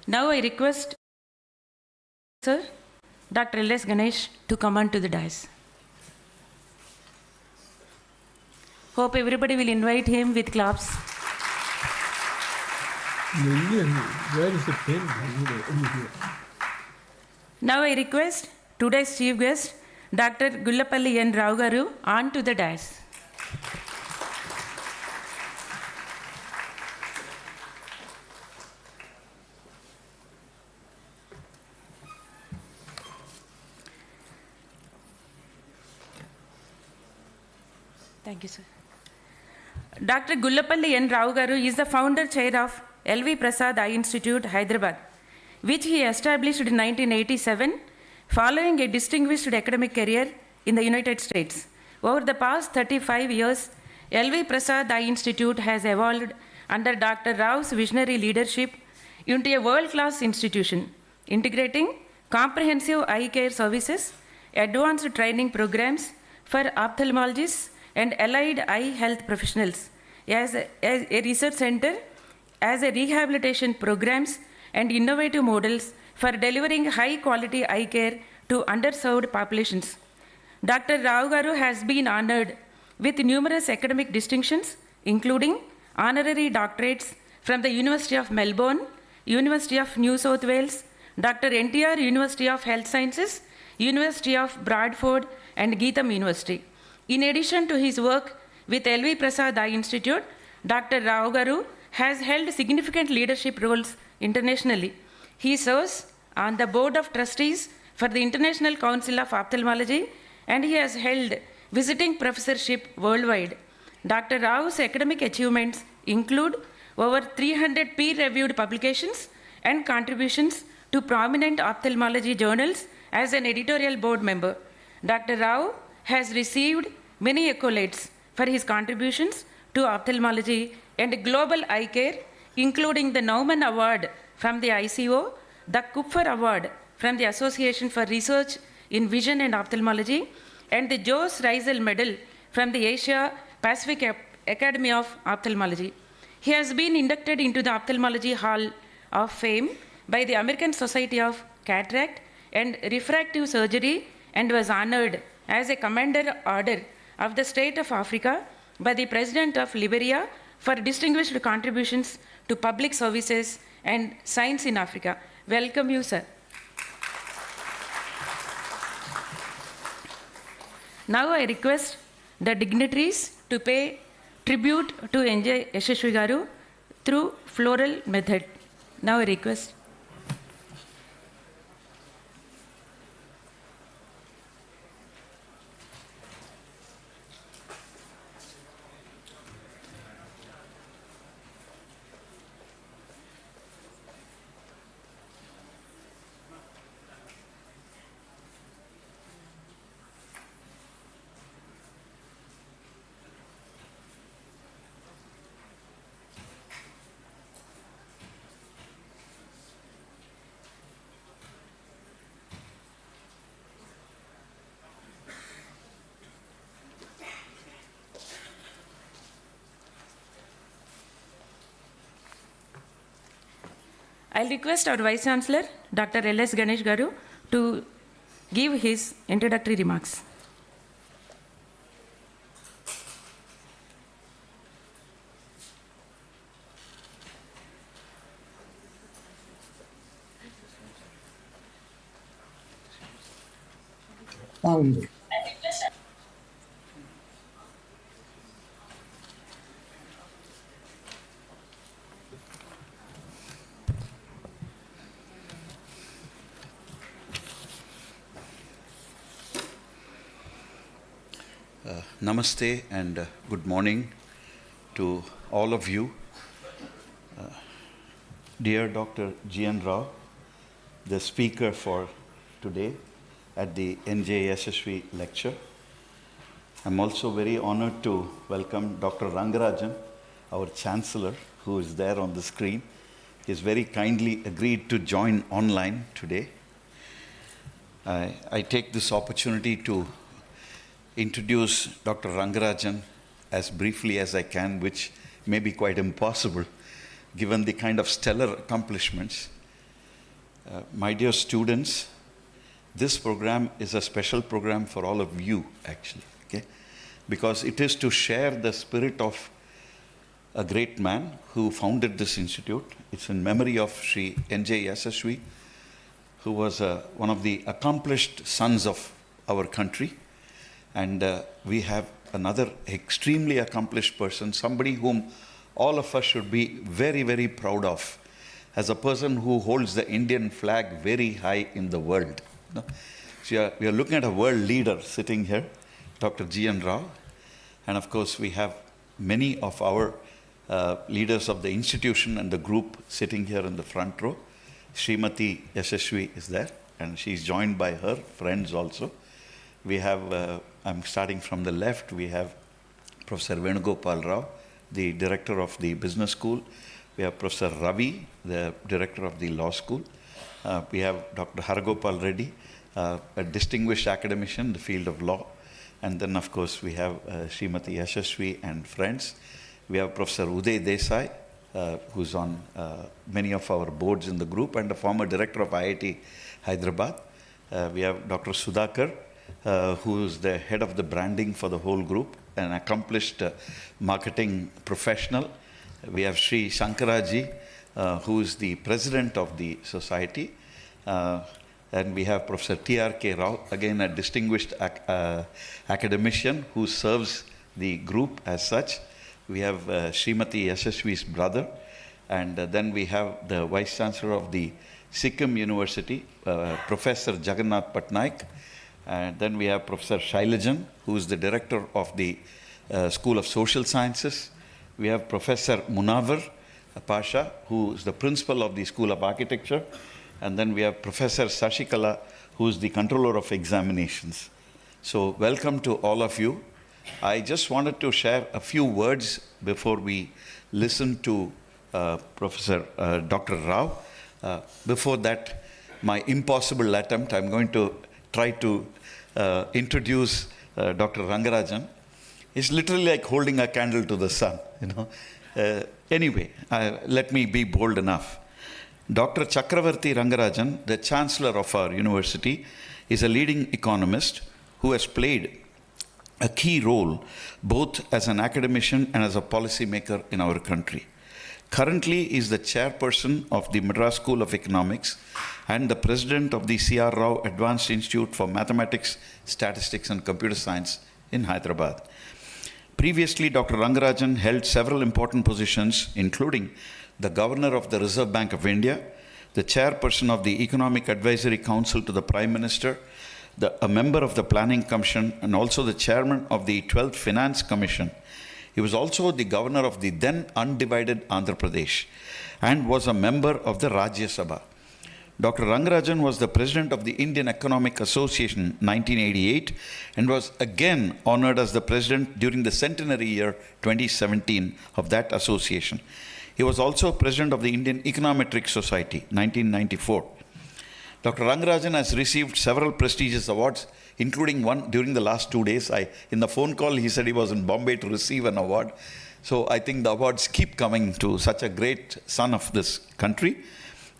Now I request Sir Dr. L.S. Ganesh to come on to the dais. Hope everybody will invite him with claps. Where is the pen? Now I request today's chief guest, Dr. Gullapalli N. Rao Garu, on to the dais. Thank you, sir. Dr. Gullapalli N. Rao Garu is the founder chair of L.V. Prasad Eye Institute, Hyderabad, which he established in 1987 following a distinguished academic career in the United States. Over the past 35 years, L.V. Prasad Eye Institute has evolved under Dr. Rao's visionary leadership into a world-class institution, integrating comprehensive eye care services, advanced training programs for ophthalmologists and allied eye health professionals, as a research center, as a rehabilitation programs and innovative models for delivering high-quality eye care to underserved populations. Dr. Rao Garu has been honored with numerous academic distinctions, including honorary doctorates from the University of Melbourne, University of New South Wales, Dr. NTR University of Health Sciences, University of Bradford, and Geetham University. In addition to his work with L.V. Prasad Eye Institute, Dr. Rao Garu has held significant leadership roles internationally. He serves on the Board of Trustees for the International Council of Ophthalmology, and he has held visiting professorship worldwide. Dr. Rao's academic achievements include over 300 peer-reviewed publications and contributions to prominent ophthalmology journals as an editorial board member. Dr. Rao has received many accolades for his contributions to ophthalmology and global eye care, including the Naumann Award from the ICO, the Kupfer Award from the Association for Research in Vision and Ophthalmology, and the Jose Rizal Medal from the Asia Pacific Academy of Ophthalmology. He has been inducted into the Ophthalmology Hall of Fame by the American Society of Cataract and Refractive Surgery and was honored as a Commander Order of the State of Africa by the President of Liberia for distinguished contributions to public services and science in Africa. Welcome you, sir. Now I request the dignitaries to pay tribute to NJ Yasaswy Garu through floral method. Now I request. I'll request our Vice Chancellor, Dr. L.S. Ganesh Garu, to give his introductory remarks. Namaste and good morning to all of you. Dear Dr. G.N. Rao, the speaker for today at the NJ Yasaswy lecture. I'm also very honored to welcome Dr. Rangarajan, our Chancellor, who is there on the screen. He has very kindly agreed to join online today. I take this opportunity to introduce Dr. Rangarajan as briefly as I can, which may be quite impossible given the kind of stellar accomplishments My dear students, this program is a special program for all of you, actually, okay? Because it is to share the spirit of a great man who founded this institute. It's in memory of Sri NJ Yasaswy, who was one of the accomplished sons of our country. And we have another extremely accomplished person, somebody whom all of us should be very, very proud of, as a person who holds the Indian flag very high in the world. No? So we are looking at a world leader sitting here, Dr. G.N. Rao. And of course, we have many of our leaders of the institution and the group sitting here in the front row. Srimati Yasaswy is there, and she's joined by her friends also. We have, I'm starting from the left, we have Professor Venugopal Rao, the director of the business school. We have Professor Ravi, the director of the law school. We have Dr. Haragopal Reddy, a distinguished academician in the field of law. And then, of course, we have Srimati Yasaswy and friends. We have Professor Uday Desai, who's on many of our boards in the group, and the former director of IIT Hyderabad. We have Dr. Sudhakar, who is the head of the branding for the whole group, an accomplished marketing professional. We have Sri Shankaraji, who is the president of the society. And we have Professor T.R.K. Rao, again a distinguished academician who serves the group as such. We have Srimati Yasaswy's brother. And then we have the Vice Chancellor of the Sikkim University, Professor Jagannath Patnaik. And then we have Professor Shailajan, who is the director of the School of Social Sciences. We have Professor Munawar Pasha, who is the principal of the School of Architecture. And then we have Professor Sashikala, who is the controller of examinations. So welcome to all of you. I just wanted to share a few words before we listen to Professor Dr. Rao. Before that, my impossible attempt, I'm going to try to introduce Dr. Rangarajan. It's literally like holding a candle to the sun, you know. Anyway, let me be bold enough. Dr. Chakravarti Rangarajan, the Chancellor of our university, is a leading economist who has played a key role both as an academician and as a policymaker in our country. Currently, he is the chairperson of the Madras School of Economics and the president of the C.R. Rao Advanced Institute for Mathematics, Statistics and Computer Science in Hyderabad. Previously, Dr. Rangarajan held several important positions, including the Governor of the Reserve Bank of India, the Chairperson of the Economic Advisory Council to the Prime Minister, a member of the Planning Commission, and also the Chairman of the 12th Finance Commission. He was also the Governor of the then undivided Andhra Pradesh and was a member of the Rajya Sabha. Dr. Rangarajan was the President of the Indian Economic Association in 1988 and was again honored as the President during the centenary year 2017 of that association. He was also President of the Indian Econometric Society, 1994. Dr. Rangarajan has received several prestigious awards, including one during the last 2 days. In the phone call, he said he was in Bombay to receive an award. So I think the awards keep coming to such a great son of this country.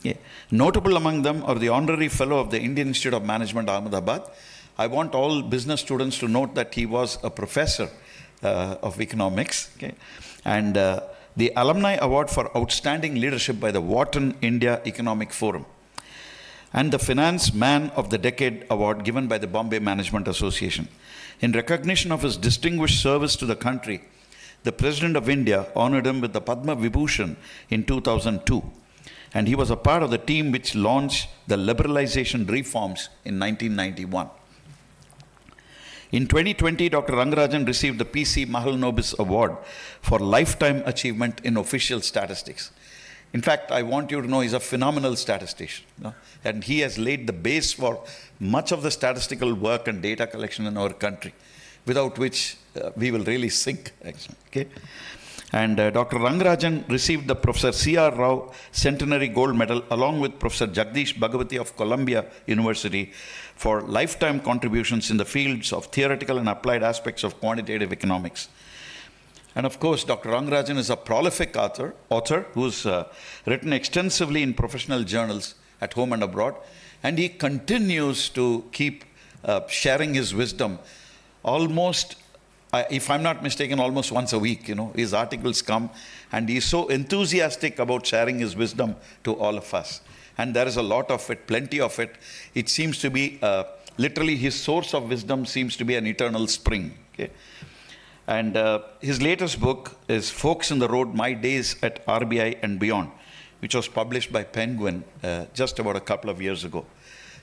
Yeah. Notable among them are the Honorary Fellow of the Indian Institute of Management, Ahmedabad. I want all business students to note that he was a professor of economics. Okay? And the Alumni Award for Outstanding Leadership by the Wharton India Economic Forum, and the Finance Man of the Decade Award given by the Bombay Management Association. In recognition of his distinguished service to the country, the President of India honored him with the Padma Vibhushan in 2002, and he was a part of the team which launched the liberalization reforms in 1991. In 2020, Dr. Rangarajan received the P.C. Mahalanobis Award for Lifetime Achievement in Official Statistics. In fact, I want you to know he's a phenomenal statistician. You know? And he has laid the base for much of the statistical work and data collection in our country, without which we will really sink, actually. Okay? And Dr. Rangarajan received the Professor C.R. Rao Centenary Gold Medal along with Professor Jagdish Bhagavati of Columbia University for lifetime contributions in the fields of theoretical and applied aspects of quantitative economics. And of course, Dr. Rangarajan is a prolific author who's written extensively in professional journals at home and abroad. And he continues to keep sharing his wisdom almost, if I'm not mistaken, almost once a week. His articles come, and he's so enthusiastic about sharing his wisdom to all of us. And there is a lot of it, plenty of it. It seems to be, literally his source of wisdom seems to be an eternal spring. Okay? And his latest book is Forks in the Road, My Days at RBI and Beyond, which was published by Penguin just about a couple of years ago.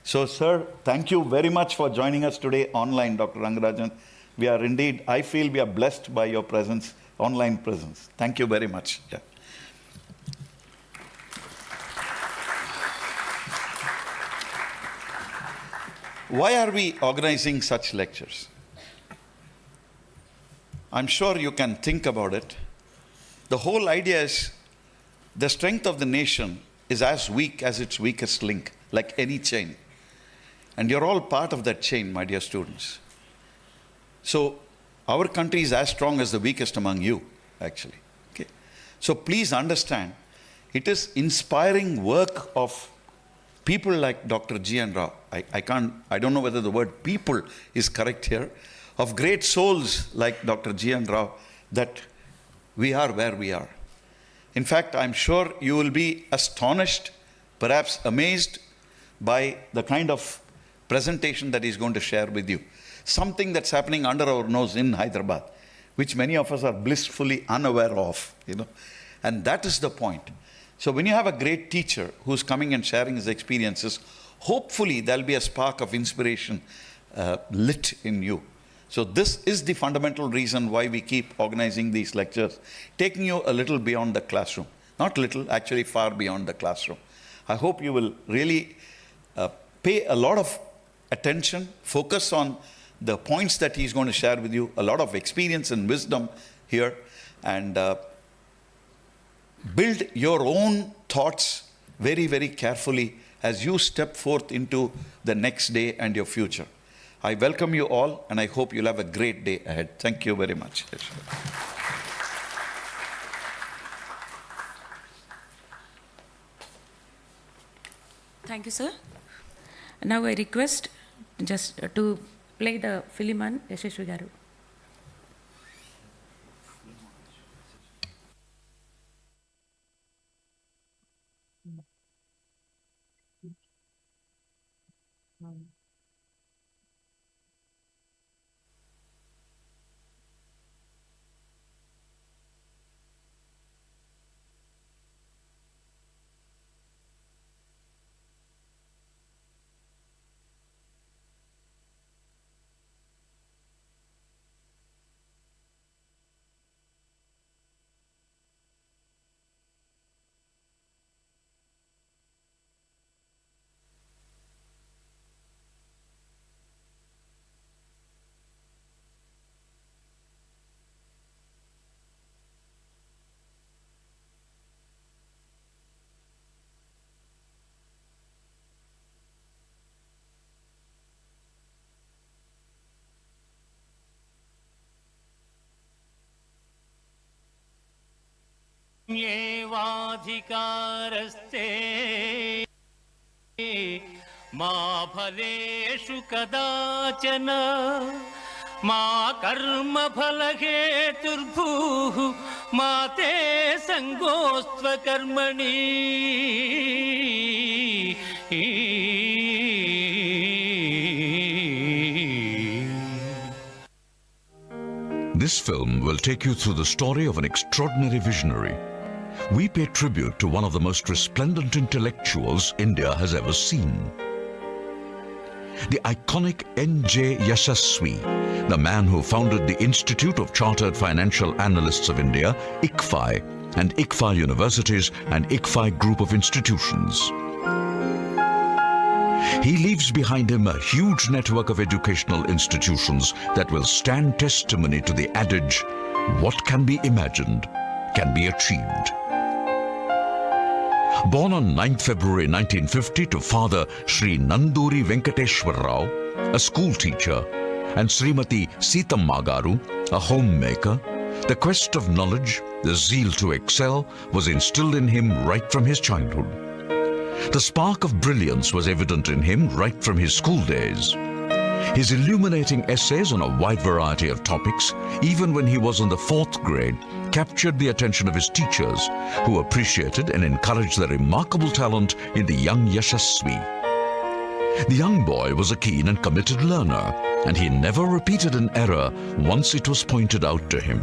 So, sir, thank you very much for joining us today online, Dr. Rangarajan. We are indeed, I feel we are blessed by your presence, online presence. Thank you very much. Yeah. Why are we organizing such lectures? I'm sure you can think about it. The whole idea is the strength of the nation is as weak as its weakest link, like any chain. And you're all part of that chain, my dear students. So our country is as strong as the weakest among you, actually. Okay? So please understand, it is inspiring work of people like Dr. G.N. Rao. I don't know whether the word people is correct here, of great souls like Dr. G.N. Rao, that we are where we are. In fact, I'm sure you will be astonished, perhaps amazed by the kind of presentation that he's going to share with you. Something that's happening under our nose in Hyderabad, which many of us are blissfully unaware of, And that is the point. So when you have a great teacher who's coming and sharing his experiences, hopefully there'll be a spark of inspiration lit in you. So this is the fundamental reason why we keep organizing these lectures, taking you a little beyond the classroom. Not little, actually far beyond the classroom. I hope you will really pay a lot of attention, focus on the points that he's going to share with you, a lot of experience and wisdom here, and build your own thoughts very, very carefully as you step forth into the next day and your future. I welcome you all, and I hope you'll have a great day ahead. Thank you very much. Thank you, sir. Now I request just to play the film on Yasaswy garu. एवाधिकारस्ते मा फलेषु कदाचन मा कर्मफलहेतुर्भूः मा ते सङ्गोऽस्त्वकर्मणि This film will take you through the story of an extraordinary visionary. We pay tribute to one of the most resplendent intellectuals India has ever seen. The iconic NJ Yasaswy, the man who founded the Institute of Chartered Financial Analysts of India, ICFAI, and ICFAI Universities and ICFAI Group of Institutions. He leaves behind him a huge network of educational institutions that will stand testimony to the adage, what can be imagined can be achieved. Born on 9th February 1950 to Father Sri Nanduri Venkateshwar Rao, a school teacher, and Srimati Seetamma Garu, a homemaker, the quest of knowledge, the zeal to excel was instilled in him right from his childhood. The spark of brilliance was evident in him right from his school days. His illuminating essays on a wide variety of topics, even when he was in the 4th grade, captured the attention of his teachers, who appreciated and encouraged the remarkable talent in the young Yasaswy. The young boy was a keen and committed learner, and he never repeated an error once it was pointed out to him.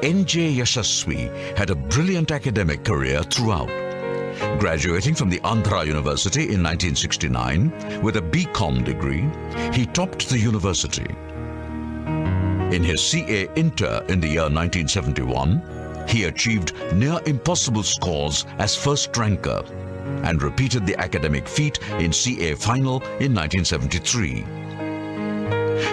NJ Yasaswy had a brilliant academic career throughout. Graduating from the Andhra University in 1969 with a BCom degree, he topped the university. In his CA Inter in the year 1971, he achieved near impossible scores as first ranker and repeated the academic feat in CA Final in 1973.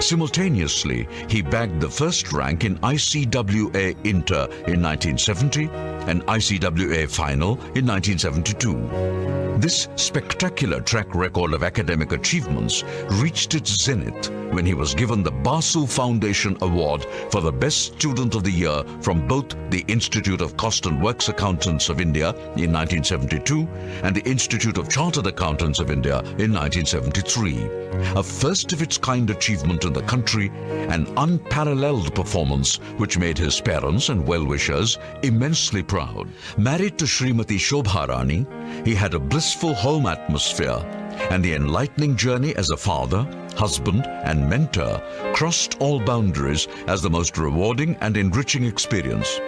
Simultaneously, he bagged the first rank in ICWA Inter in 1970 and ICWA Final in 1972. This spectacular track record of academic achievements reached its zenith when he was given the Basu Foundation Award for the Best Student of the Year from both the Institute of Cost and Works Accountants of India in 1972 and the Institute of Chartered Accountants of India in 1973. A first-of-its-kind achievement in the country, an unparalleled performance which made his parents and well-wishers immensely proud. Married to Srimati Shobha Rani, he had a blissful home atmosphere, and the enlightening journey as a father, husband and mentor crossed all boundaries as the most rewarding and enriching experience.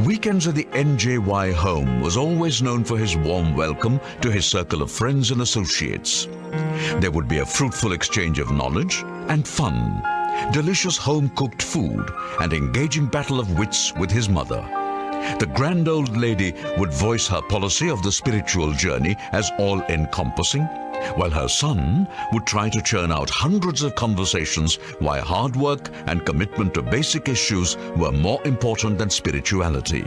Weekends at the NJY home was always known for his warm welcome to his circle of friends and associates. There would be a fruitful exchange of knowledge and fun, delicious home-cooked food, and engaging battle of wits with his mother. The grand old lady would voice her policy of the spiritual journey as all-encompassing, while her son would try to churn out hundreds of conversations why hard work and commitment to basic issues were more important than spirituality.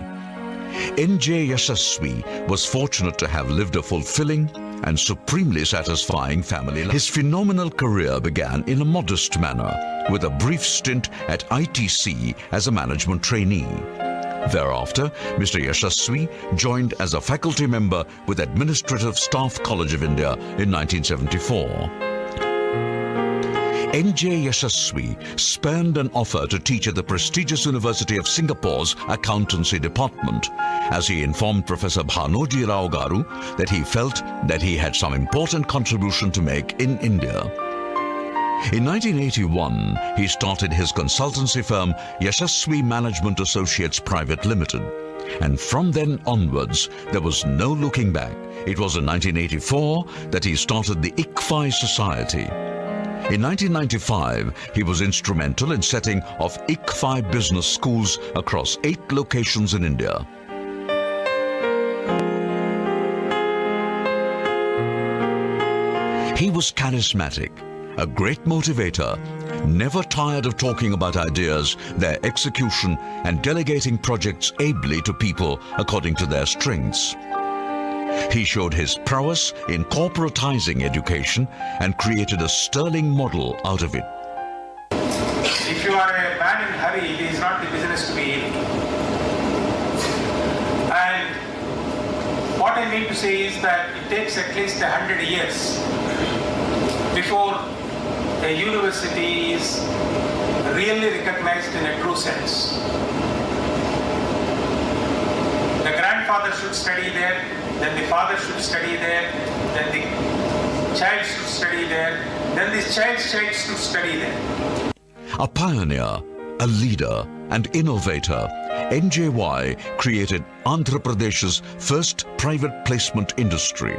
NJ Yasaswy was fortunate to have lived a fulfilling and supremely satisfying family life. His phenomenal career began in a modest manner with a brief stint at ITC as a management trainee. Thereafter, Mr. Yasaswy joined as a faculty member with Administrative Staff College of India in 1974. NJ Yasaswy spurned an offer to teach at the prestigious University of Singapore's Accountancy Department, as he informed Professor Bhanoji Rao Garu that he felt that he had some important contribution to make in India. In 1981, he started his consultancy firm Yasaswy Management Associates Private Limited. And from then onwards, there was no looking back. It was in 1984 that he started the ICFAI Society. In 1995, he was instrumental in setting of ICFAI business schools across 8 locations in India. He was charismatic, a great motivator, never tired of talking about ideas, their execution, and delegating projects ably to people according to their strengths. He showed his prowess in corporatizing education and created a sterling model out of it. If you are a man in a hurry, it is not the business to be in. And what I mean to say is that it takes at least 100 years before a university is really recognized in a true sense. The grandfather should study there, then the father should study there, then the child should study there, then the child's child should study there. A pioneer, a leader, and innovator, NJY created Andhra Pradesh's first private placement industry,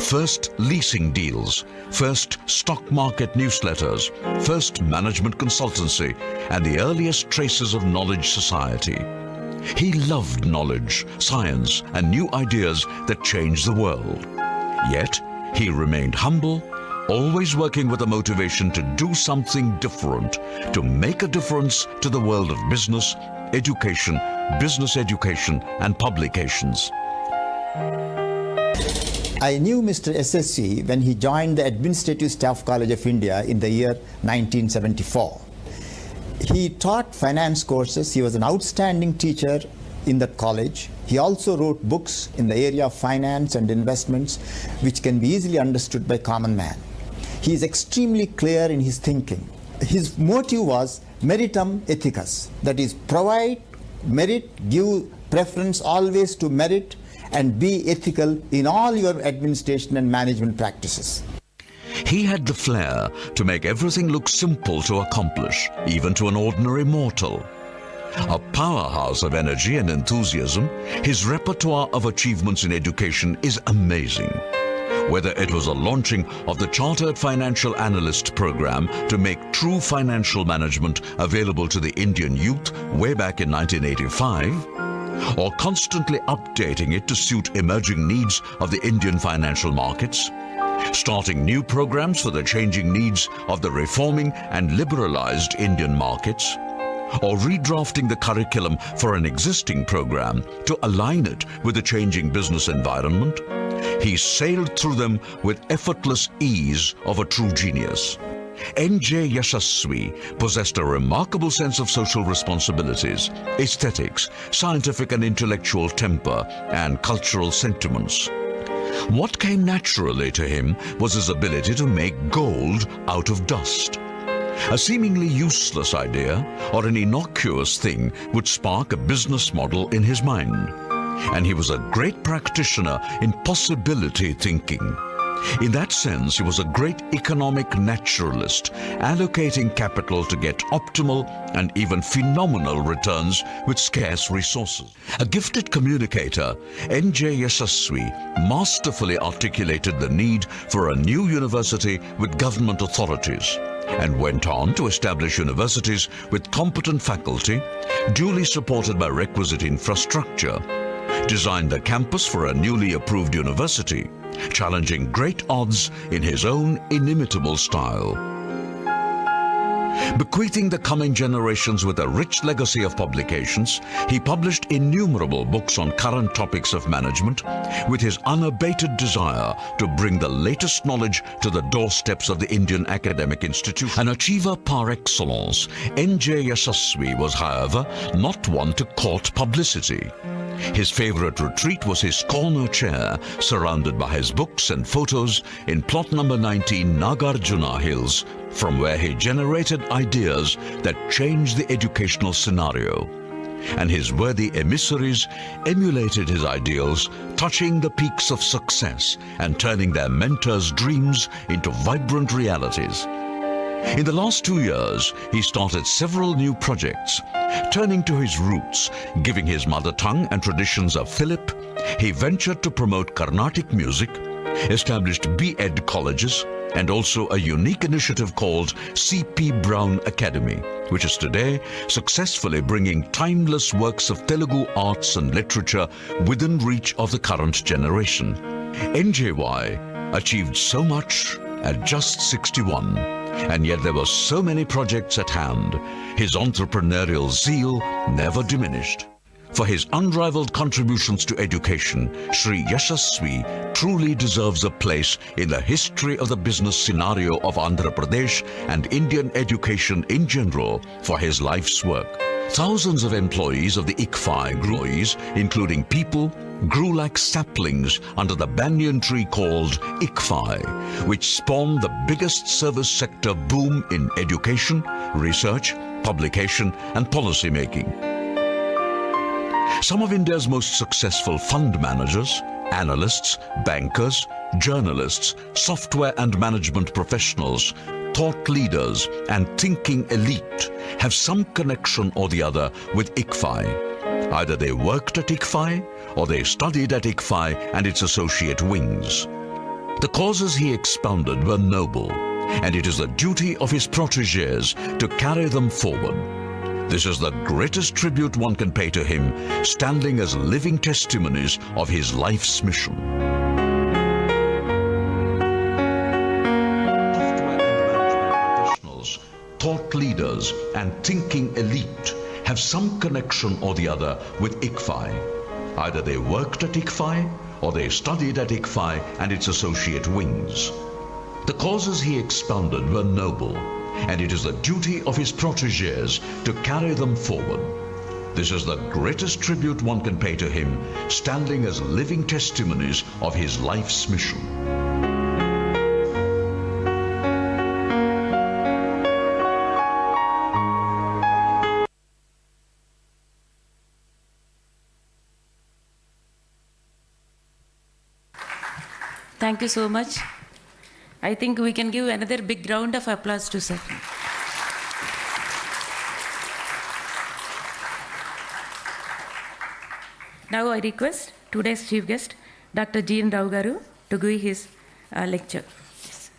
first leasing deals, first stock market newsletters, first management consultancy, and the earliest traces of knowledge society. He loved knowledge, science, and new ideas that changed the world. Yet, he remained humble, always working with a motivation to do something different, to make a difference to the world of business, education, and publications. I knew Mr. Yasaswy when he joined the Administrative Staff College of India in the year 1974. He taught finance courses. He was an outstanding teacher in that college. He also wrote books in the area of finance and investments, which can be easily understood by common man. He is extremely clear in his thinking. His motive was meritum ethicus, that is, provide merit, give preference always to merit, and be ethical in all your administration and management practices. He had the flair to make everything look simple to accomplish, even to an ordinary mortal. A powerhouse of energy and enthusiasm, his repertoire of achievements in education is amazing. Whether it was a launching of the Chartered Financial Analyst program to make true financial management available to the Indian youth way back in 1985, or constantly updating it to suit emerging needs of the Indian financial markets, starting new programs for the changing needs of the reforming and liberalized Indian markets, or redrafting the curriculum for an existing program to align it with the changing business environment, he sailed through them with effortless ease of a true genius. NJ Yasaswy possessed a remarkable sense of social responsibilities, aesthetics, scientific and intellectual temper, and cultural sentiments. What came naturally to him was his ability to make gold out of dust. A seemingly useless idea or an innocuous thing would spark a business model in his mind. And he was a great practitioner in possibility thinking. In that sense, he was a great economic naturalist, allocating capital to get optimal and even phenomenal returns with scarce resources. A gifted communicator, NJ Yasaswy masterfully articulated the need for a new university with government authorities, and went on to establish universities with competent faculty, duly supported by requisite infrastructure, designed the campus for a newly approved university, challenging great odds in his own inimitable style. Bequeathing the coming generations with a rich legacy of publications, he published innumerable books on current topics of management, with his unabated desire to bring the latest knowledge to the doorsteps of the Indian academic institution. An achiever par excellence, NJ Yasaswy was, however, not one to court publicity. His favorite retreat was his corner chair, surrounded by his books and photos in plot number 19 Nagarjuna Hills, from where he generated ideas that changed the educational scenario. And his worthy emissaries emulated his ideals, touching the peaks of success and turning their mentors' dreams into vibrant realities. In the last 2 years, he started several new projects. Turning to his roots, giving his mother tongue and traditions a fillip, he ventured to promote Carnatic music, established B.Ed colleges, and also a unique initiative called C.P. Brown Academy, which is today successfully bringing timeless works of Telugu arts and literature within reach of the current generation. NJY achieved so much at just 61. And yet there were so many projects at hand, his entrepreneurial zeal never diminished. For his unrivaled contributions to education, Sri Yasaswy truly deserves a place in the history of the business scenario of Andhra Pradesh and Indian education in general for his life's work. Thousands of employees of the ICFAI, including people, grew like saplings under the banyan tree called ICFAI, which spawned the biggest service sector boom in education, research, publication, and policy making. Some of India's most successful fund managers, analysts, bankers, journalists, software and management professionals, thought leaders, and thinking elite have some connection or the other with ICFAI. Either they worked at ICFAI or they studied at ICFAI and its associate wings. The causes he expounded were noble, and it is the duty of his protégés to carry them forward. This is the greatest tribute one can pay to him, standing as living testimonies of his life's mission. Thought leaders and thinking elite have some connection or the other with ICFAI. Either they worked at ICFAI or they studied at ICFAI and its associate wings. The causes he expounded were noble, and it is the duty of his protégés to carry them forward. This is the greatest tribute one can pay to him, standing as living testimonies of his life's mission. Thank you so much. I think we can give another big round of applause to sir. Now I request today's chief guest, Dr. G.N. Rao garu, to give his lecture. Yes.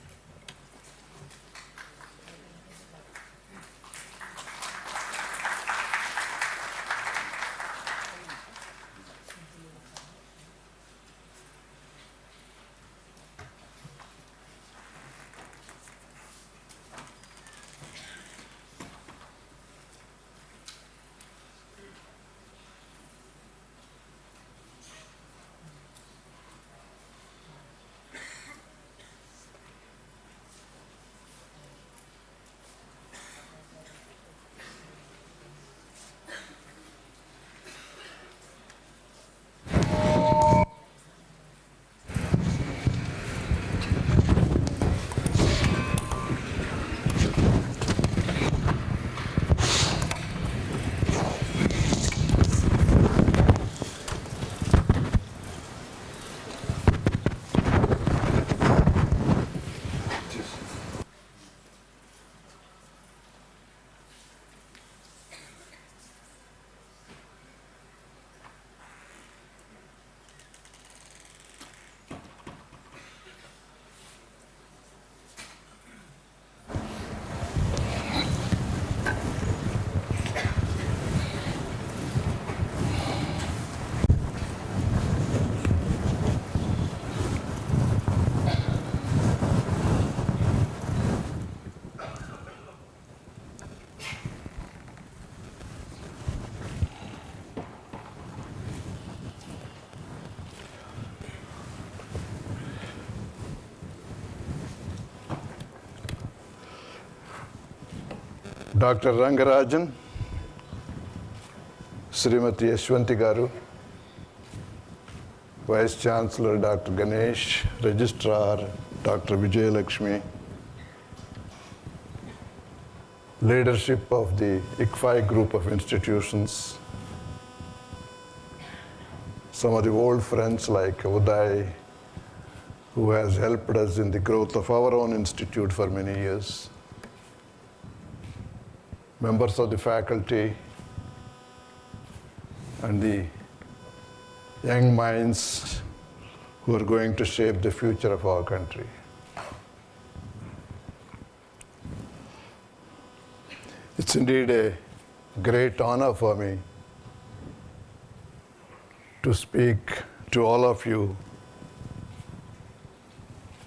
Dr. Rangarajan, Srimati Yashwanti Garu, Vice Chancellor Dr. Ganesh, Registrar Dr. Vijay Lakshmi, leadership of the ICFAI group of institutions, some of the old friends like Uday, who has helped us in the growth of our own institute for many years, members of the faculty, and the young minds who are going to shape the future of our country. It's indeed a great honor for me to speak to all of you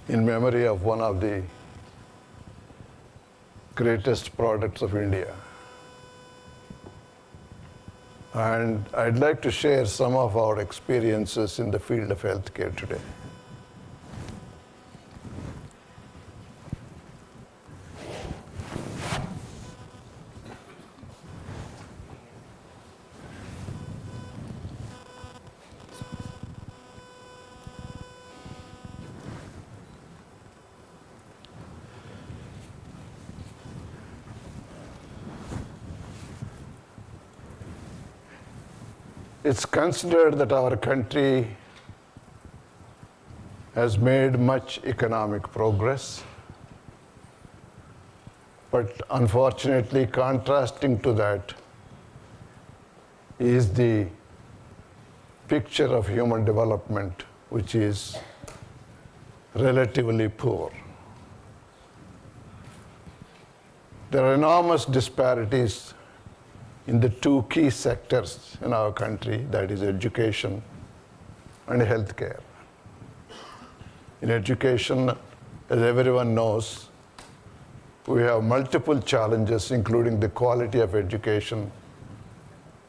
in memory of one of the greatest products of India. And I'd like to share some of our experiences in the field of healthcare today. It's considered that our country has made much economic progress, but unfortunately, contrasting to that is the picture of human development, which is relatively poor. There are enormous disparities in the two key sectors in our country, that is education and healthcare. In education, as everyone knows, we have multiple challenges, including the quality of education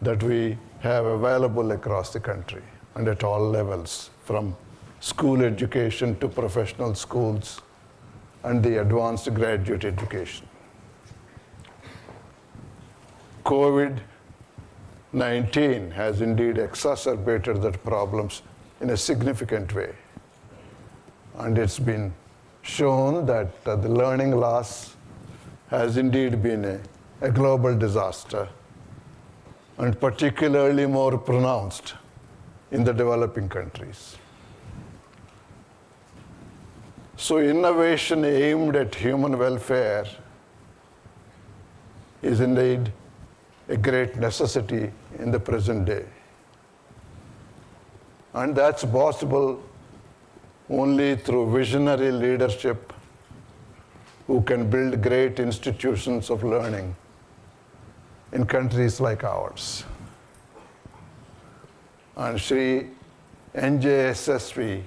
that we have available across the country and at all levels, from school education to professional schools and the advanced graduate education. COVID 19 has indeed exacerbated that problems in a significant way. And it's been shown that the learning loss has indeed been a global disaster, and particularly more pronounced in the developing countries. So innovation aimed at human welfare is indeed a great necessity in the present day. And that's possible only through visionary leadership who can build great institutions of learning in countries like ours. And Sri NJ Yasaswy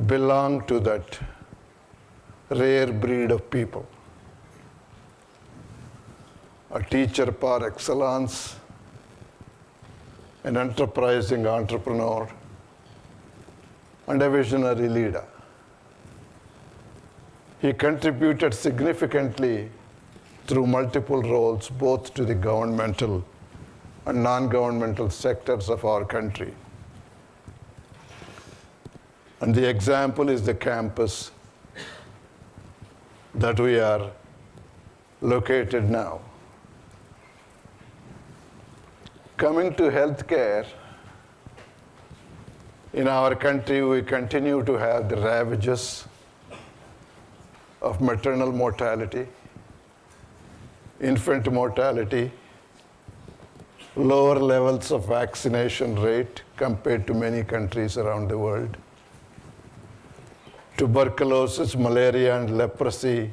belonged to that rare breed of people. A teacher par excellence, an enterprising entrepreneur, and a visionary leader. He contributed significantly through multiple roles, both to the governmental and non-governmental sectors of our country. And the example is the campus that we are located now. Coming to healthcare, in our country we continue to have the ravages of maternal mortality, infant mortality, lower levels of vaccination rate compared to many countries around the world. Tuberculosis, malaria, and leprosy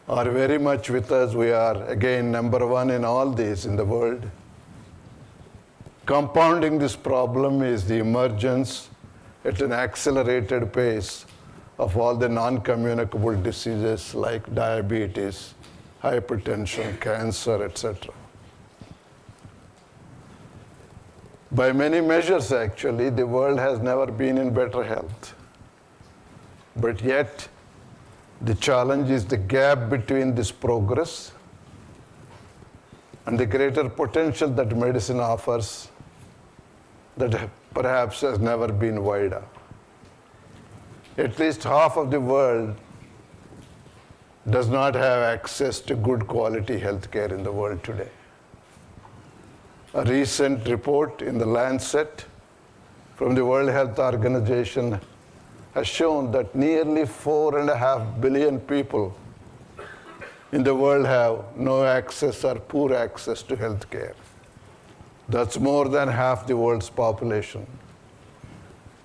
are very much with us. We are, again, number one in all these in the world. Compounding this problem is the emergence at an accelerated pace of all the non-communicable diseases like diabetes, hypertension, cancer, etc. By many measures, actually, the world has never been in better health. But yet, the challenge is the gap between this progress and the greater potential that medicine offers that perhaps has never been wider. At least half of the world does not have access to good quality healthcare in the world today. A recent report in the Lancet from the World Health Organization has shown that nearly 4.5 billion people in the world have no access or poor access to healthcare. That's more than half the world's population.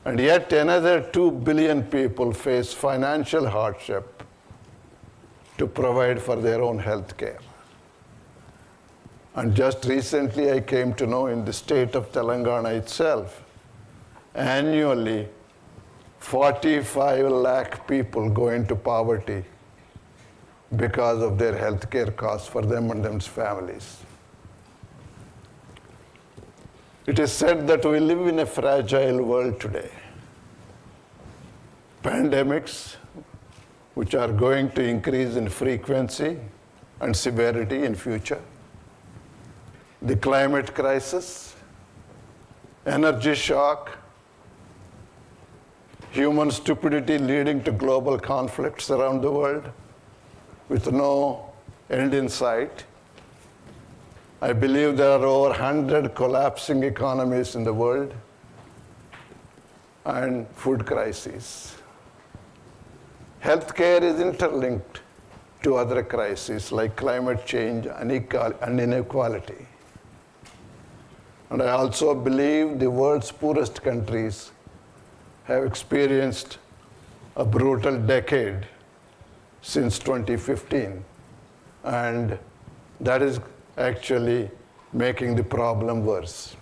And yet another 2 billion people face financial hardship to provide for their own health care. And just recently I came to know in the state of Telangana itself, annually 45 lakh people go into poverty because of their health care costs for them and their families. It is said that we live in a fragile world today. Pandemics, which are going to increase in frequency and severity in future. The climate crisis, energy shock, human stupidity leading to global conflicts around the world with no end in sight. I believe there are over 100 collapsing economies in the world and food crises. Healthcare is interlinked to other crises like climate change and inequality. And I also believe the world's poorest countries have experienced a brutal decade since 2015. And that is actually making the problem worse.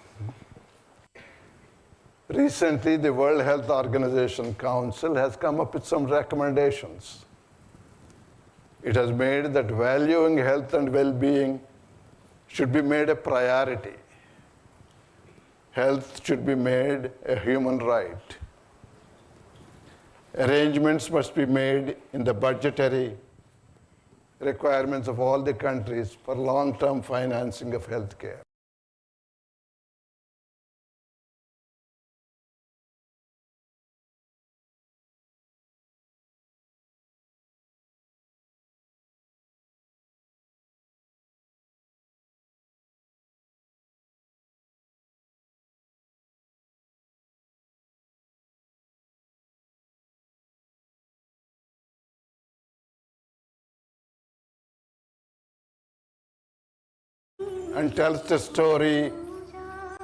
Recently, the World Health Organization Council has come up with some recommendations. It has made that valuing health and well-being should be made a priority. Health should be made a human right. Arrangements must be made in the budgetary requirements of all the countries for long-term financing of healthcare. and tells the story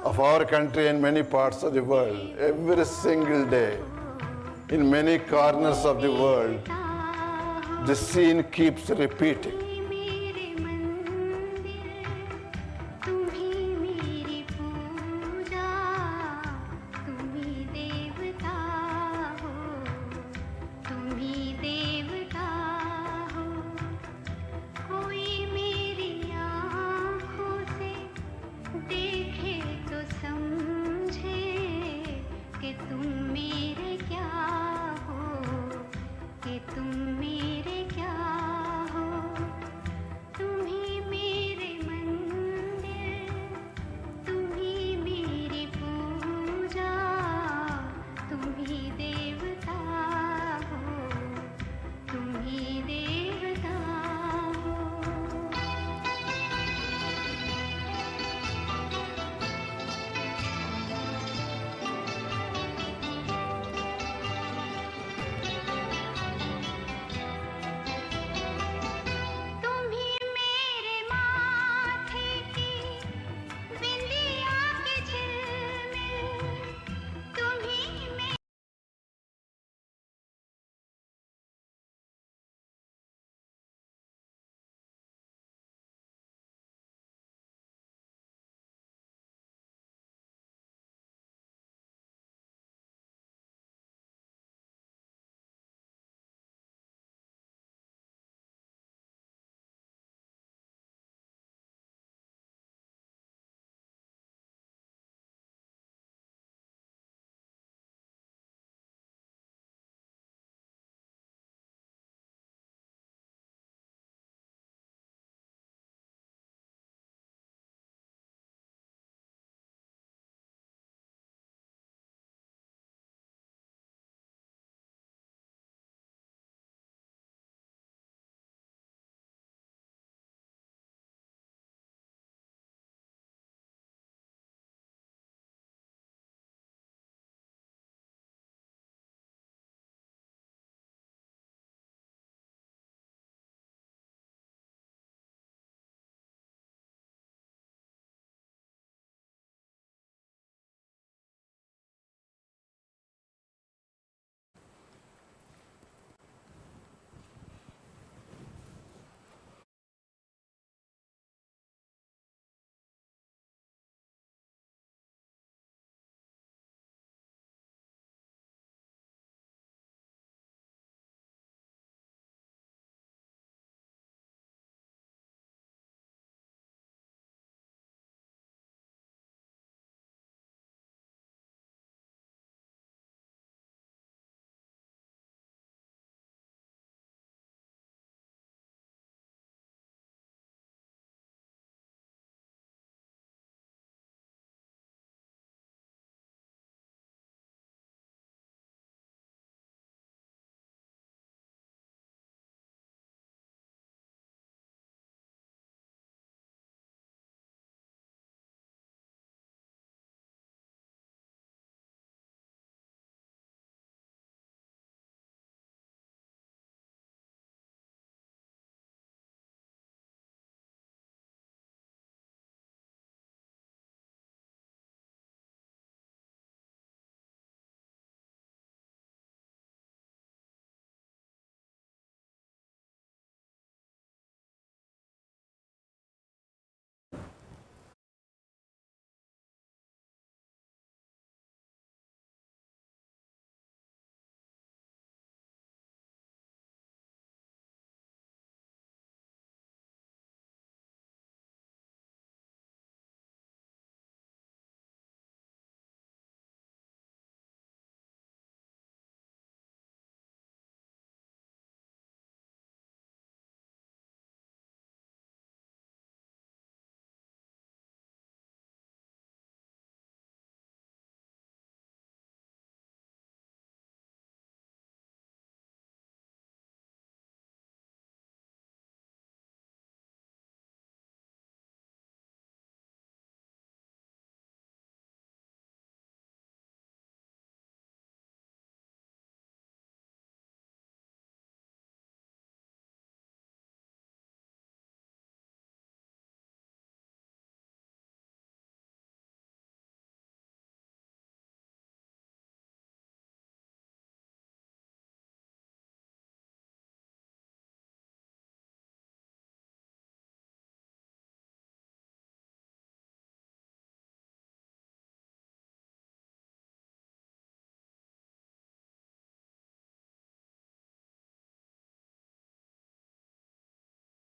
of our country and many parts of the world. Every single day, in many corners of the world, the scene keeps repeating.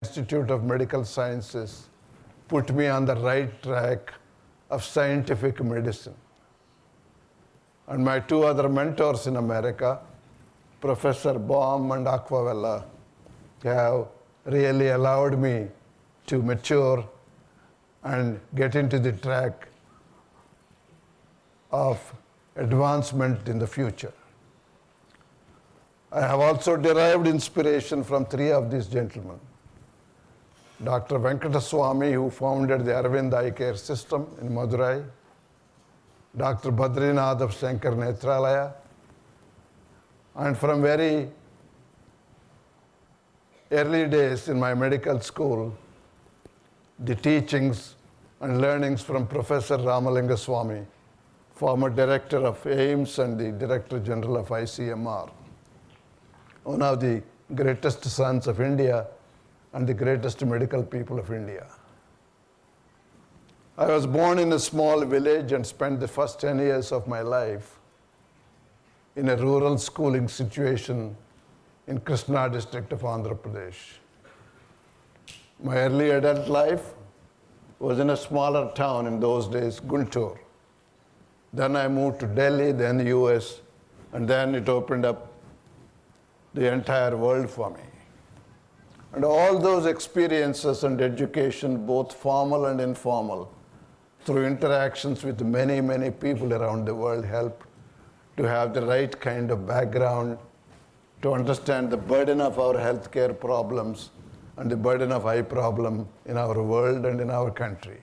Institute of Medical Sciences put me on the right track of scientific medicine. And my two other mentors in America, Professor Baum and Aquavella, have really allowed me to mature and get into the track of advancement in the future. I have also derived inspiration from three of these gentlemen. Dr. Venkataswamy, who founded the Arvind Eye Care System in Madurai, Dr. Badrinath of Shankar Netralaya, and from very early days in my medical school, the teachings and learnings from Professor Ramalinga Swamy, former director of AIMS and the Director General of ICMR, one of the greatest sons of India and the greatest medical people of India. I was born in a small village and spent the first 10 years of my life in a rural schooling situation in Krishna district of Andhra Pradesh. My early adult life was in a smaller town in those days, Guntur. Then I moved to Delhi, then the US, and then it opened up the entire world for me. And all those experiences and education, both formal and informal, through interactions with many, many people around the world, helped to have the right kind of background to understand the burden of our healthcare problems and the burden of eye problem in our world and in our country.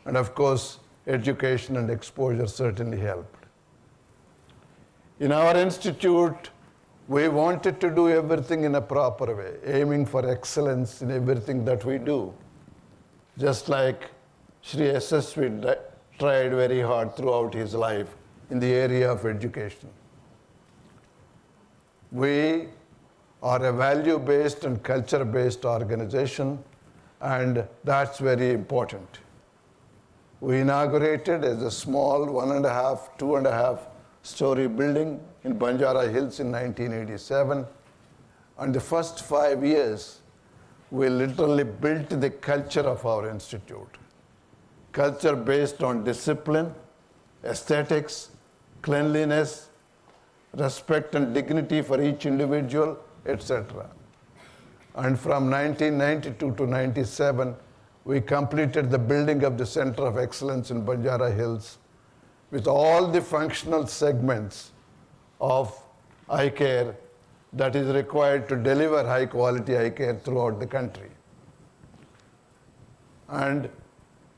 And of course, education and exposure certainly helped. In our institute, we wanted to do everything in a proper way, aiming for excellence in everything that we do. Just like Sri Yasaswy tried very hard throughout his life in the area of education. We are a value-based and culture-based organization, and that's very important. We inaugurated as a small 1.5, 2.5 story building in Banjara Hills in 1987. And the first 5 years, we literally built the culture of our institute. Culture based on discipline, aesthetics, cleanliness, respect and dignity for each individual, etc. And from 1992 to 97, we completed the building of the Center of Excellence in Banjara Hills with all the functional segments of eye care that is required to deliver high quality eye care throughout the country. And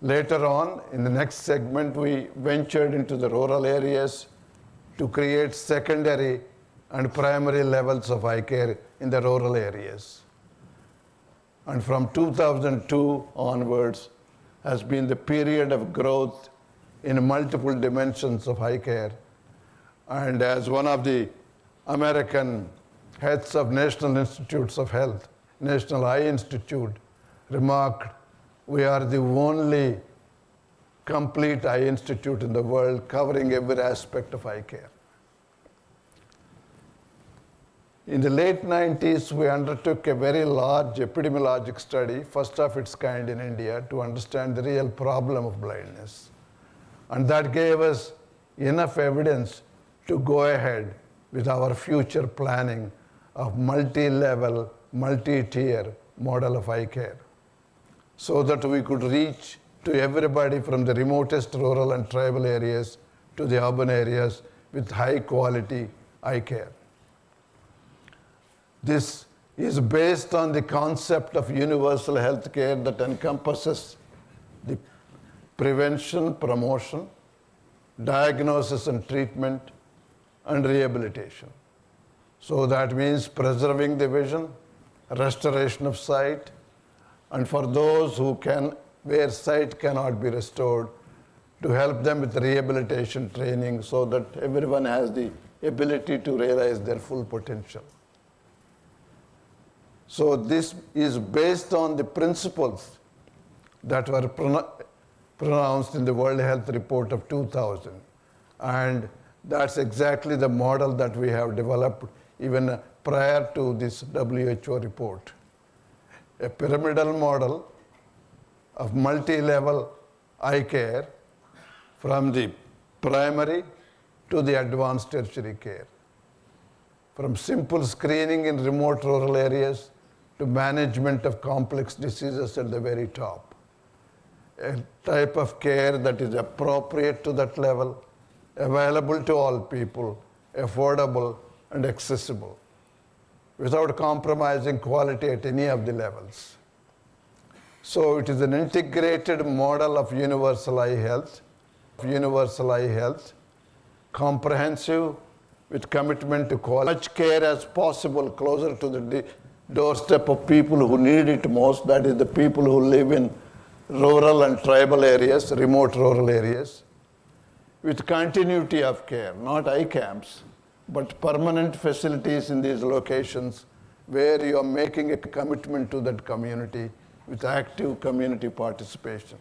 later on, in the next segment, we ventured into the rural areas to create secondary and primary levels of eye care in the rural areas. And from 2002 onwards has been the period of growth in multiple dimensions of eye care. And as one of the American heads of National Institutes of Health, National Eye Institute, remarked, we are the only complete eye institute in the world covering every aspect of eye care. In the late 90s, we undertook a very large epidemiologic study, first of its kind in India, to understand the real problem of blindness. And that gave us enough evidence to go ahead with our future planning of multi-level, multi-tier model of eye care, so that we could reach to everybody from the remotest rural and tribal areas to the urban areas with high quality eye care. This is based on the concept of universal health care that encompasses the prevention, promotion, diagnosis and treatment, and rehabilitation. So that means preserving the vision, restoration of sight, and for those where sight cannot be restored, to help them with rehabilitation training so that everyone has the ability to realize their full potential. So this is based on the principles that were pronounced in the World Health Report of 2000. And that's exactly the model that we have developed even prior to this WHO report. a pyramidal model of multi-level eye care from the primary to the advanced tertiary care. From simple screening in remote rural areas to management of complex diseases at the very top. A type of care that is appropriate to that level, available to all people, affordable and accessible, without compromising quality at any of the levels. So it is an integrated model of universal eye health, comprehensive with commitment to quality, much care as possible closer to the doorstep of people who need it most, that is the people who live in rural and tribal areas, remote rural areas, with continuity of care, not eye camps, but permanent facilities in these locations where you are making a commitment to that community with active community participation.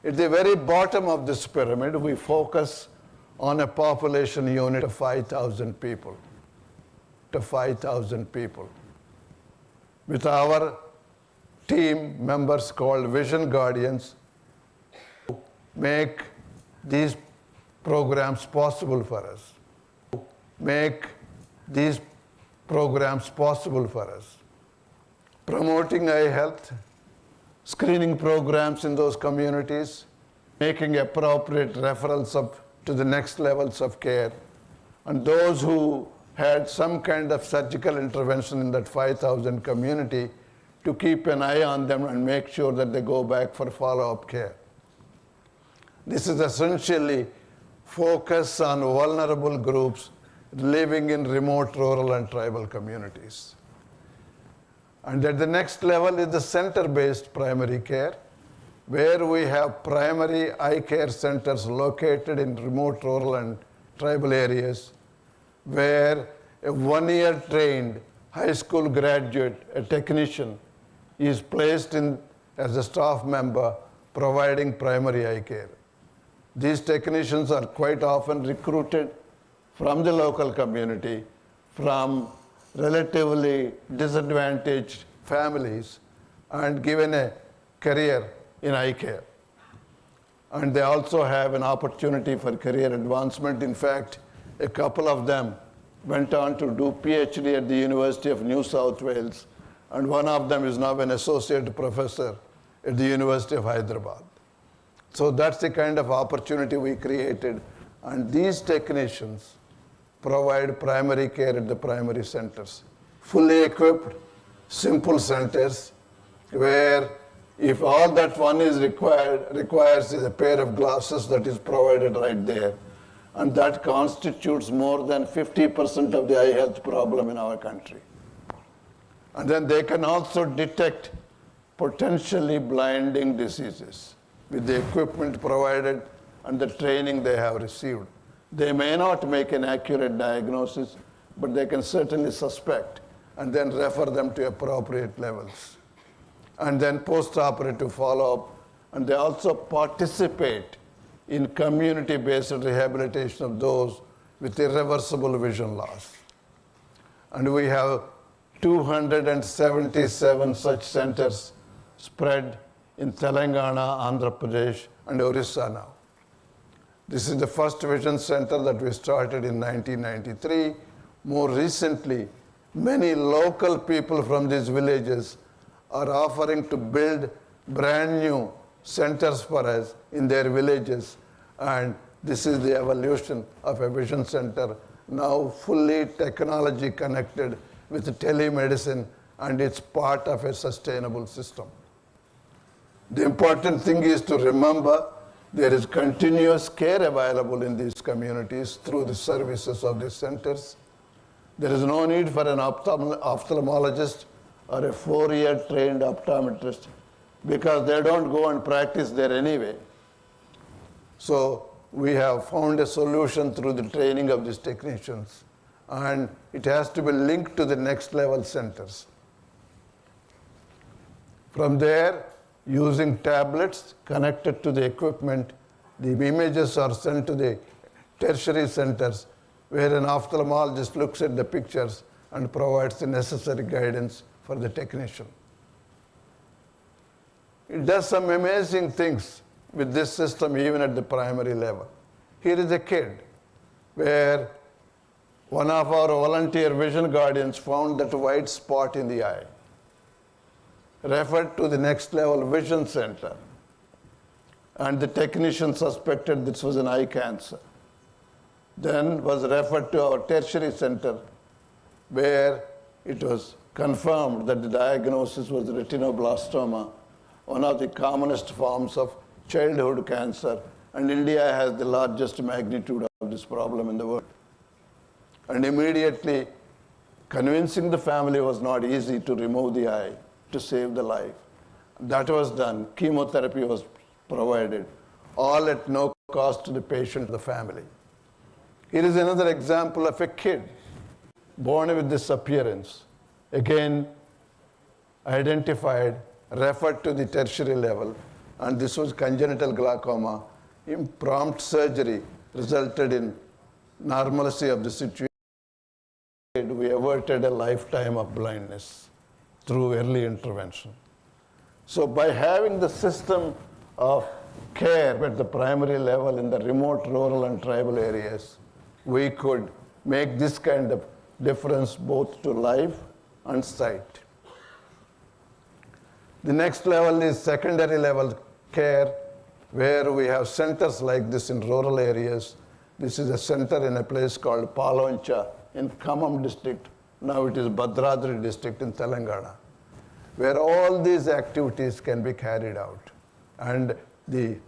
At the very bottom of this pyramid, we focus on a population unit of 5,000 people, with our team members called Vision Guardians who make these programs possible for us. Promoting eye health, screening programs in those communities, making appropriate referrals to the next levels of care, and those who had some kind of surgical intervention in that 5,000 community to keep an eye on them and make sure that they go back for follow-up care. This is essentially focus on vulnerable groups living in remote rural and tribal communities. And at the next level is the center-based primary care, where we have primary eye care centers located in remote rural and tribal areas, where a one-year trained high school graduate, a technician, is placed in as a staff member providing primary eye care. These technicians are quite often recruited from the local community, from relatively disadvantaged families, and given a career in eye care. And they also have an opportunity for career advancement. In fact, a couple of them went on to do PhD at the University of New South Wales, and one of them is now an associate professor at the University of Hyderabad. So that's the kind of opportunity we created, and these technicians provide primary care at the primary centers. Fully equipped, simple centers where if all that one is requires is a pair of glasses that is provided right there, and that constitutes more than 50% of the eye health problem in our country. And then they can also detect potentially blinding diseases with the equipment provided and the training they have received. They may not make an accurate diagnosis, but they can certainly suspect and then refer them to appropriate levels. And then post-operative follow-up, and they also participate in community-based rehabilitation of those with irreversible vision loss. And we have 277 such centers spread in Telangana, Andhra Pradesh, and Orissa now. This is the first vision center that we started in 1993. More recently, many local people from these villages are offering to build brand new centers for us in their villages. And this is the evolution of a vision center, now fully technology connected with telemedicine, and it's part of a sustainable system. The important thing is to remember there is continuous care available in these communities through the services of these centers. There is no need for an ophthalmologist or a 4-year trained optometrist because they don't go and practice there anyway. So we have found a solution through the training of these technicians, and it has to be linked to the next level centers. From there, using tablets connected to the equipment, the images are sent to the tertiary centers where an ophthalmologist looks at the pictures and provides the necessary guidance for the technician. It does some amazing things with this system even at the primary level. Here is a kid where one of our volunteer vision guardians found that white spot in the eye, referred to the next level vision center, and the technician suspected this was an eye cancer. Then was referred to our tertiary center where it was confirmed that the diagnosis was retinoblastoma, one of the commonest forms of childhood cancer, and India has the largest magnitude of this problem in the world. And immediately, convincing the family was not easy to remove the eye to save the life. That was done. Chemotherapy was provided, all at no cost to the patient, the family. Here is another example of a kid born with this appearance. Again, identified, referred to the tertiary level, and this was congenital glaucoma. Prompt surgery resulted in normalcy of the situation. We averted a lifetime of blindness through early intervention. So by having the system of care at the primary level in the remote rural and tribal areas, we could make this kind of difference both to life and sight. The next level is secondary level care, where we have centers like this in rural areas. This is a center in a place called Paloncha in Khammam district. Now it is Bhadradri district in Telangana, where all these activities can be carried out. And the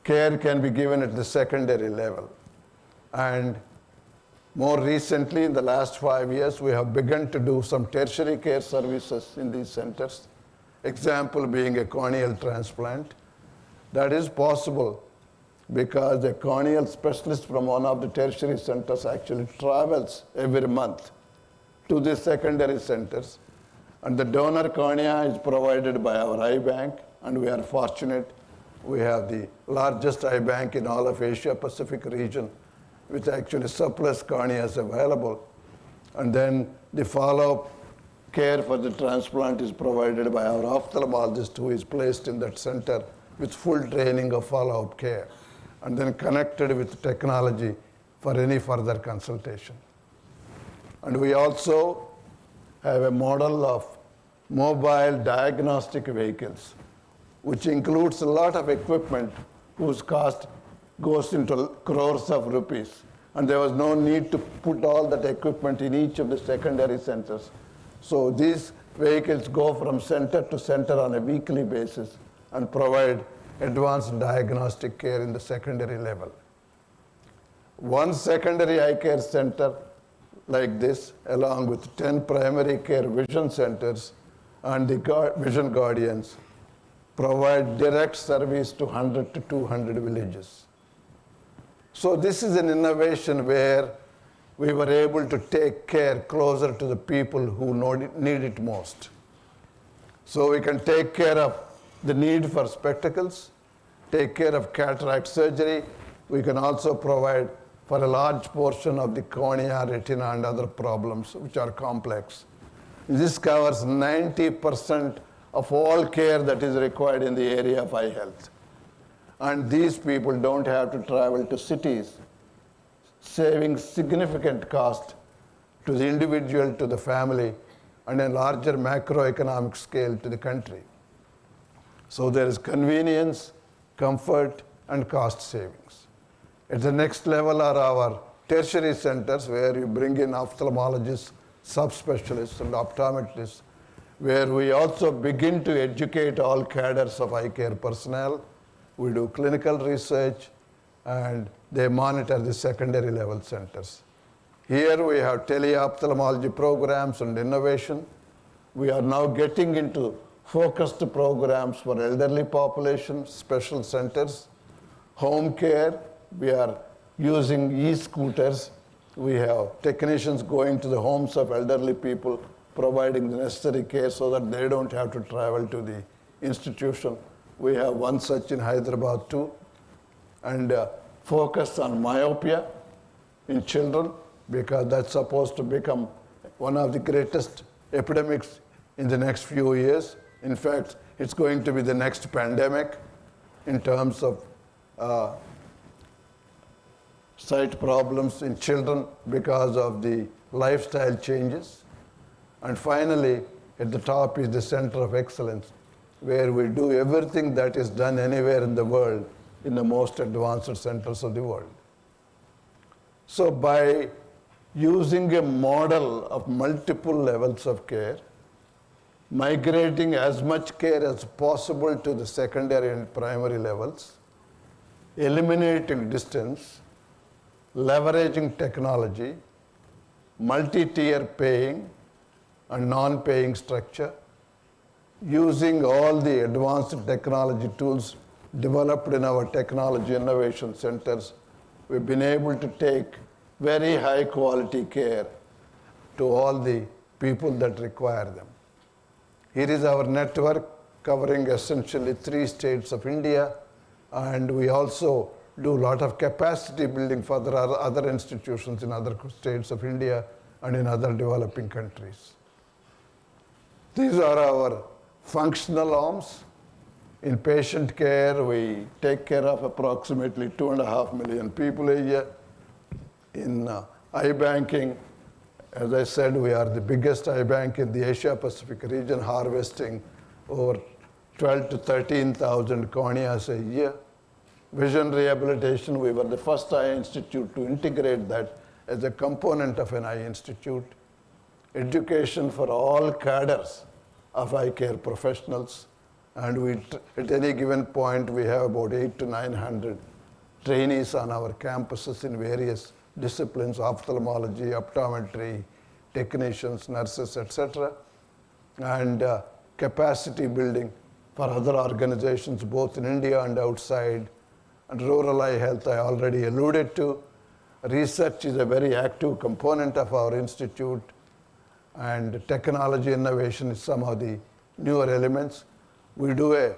care can be given at the secondary level. And more recently, in the last 5 years, we have begun to do some tertiary care services in these centers. Example being a corneal transplant. That is possible because a corneal specialist from one of the tertiary centers actually travels every month to the secondary centers. And the donor cornea is provided by our eye bank, and we are fortunate. We have the largest eye bank in all of Asia Pacific region, with actually surplus corneas available. And then the follow-up care for the transplant is provided by our ophthalmologist, who is placed in that center with full training of follow-up care, and then connected with technology for any further consultation. And we also have a model of mobile diagnostic vehicles, which includes a lot of equipment whose cost goes into crores of rupees. And there was no need to put all that equipment in each of the secondary centers. So these vehicles go from center to center on a weekly basis and provide advanced diagnostic care in the secondary level. One secondary eye care center like this, along with 10 primary care vision centers and the vision guardians, provide direct service to 100 to 200 villages. So this is an innovation where we were able to take care closer to the people who need it most. So we can take care of the need for spectacles, take care of cataract surgery. We can also provide for a large portion of the cornea, retina, and other problems which are complex. This covers 90% of all care that is required in the area of eye health. And these people don't have to travel to cities, saving significant cost to the individual, to the family, and a larger macroeconomic scale to the country. So there is convenience, comfort, and cost savings. At the next level are our tertiary centers, where you bring in ophthalmologists, subspecialists, and optometrists, where we also begin to educate all cadres of eye care personnel. We do clinical research, and they monitor the secondary level centers. Here we have teleophthalmology programs and innovation. We are now getting into focused programs for elderly population, special centers, home care. We are using e-scooters. We have technicians going to the homes of elderly people, providing the necessary care so that they don't have to travel to the institution. We have one such in Hyderabad too. And focus on myopia in children, because that's supposed to become one of the greatest epidemics in the next few years. In fact, it's going to be the next pandemic in terms of sight problems in children because of the lifestyle changes. And finally, at the top is the center of excellence, where we do everything that is done anywhere in the world in the most advanced centers of the world. So by using a model of multiple levels of care, migrating as much care as possible to the secondary and primary levels, eliminating distance, leveraging technology, multi-tier paying and non-paying structure, using all the advanced technology tools developed in our technology innovation centers, we've been able to take very high quality care to all the people that require them. Here is our network covering essentially 3 states of India, and we also do a lot of capacity building for other institutions in other states of India and in other developing countries. These are our functional arms. In patient care, we take care of approximately 2.5 million people a year. In I-banking, as I said, we are the biggest I-bank in the Asia-Pacific region, harvesting over 12 to 13,000 corneas a year. Vision rehabilitation, we were the first eye institute to integrate that as a component of an eye institute. Education for all cadres of eye care professionals. And at any given point, we have about 800 to 900 trainees on our campuses in various disciplines, ophthalmology, optometry, technicians, nurses, etc. And capacity building for other organizations, both in India and outside. And rural eye health, I already alluded to. Research is a very active component of our institute, and technology innovation is some of the newer elements. We do a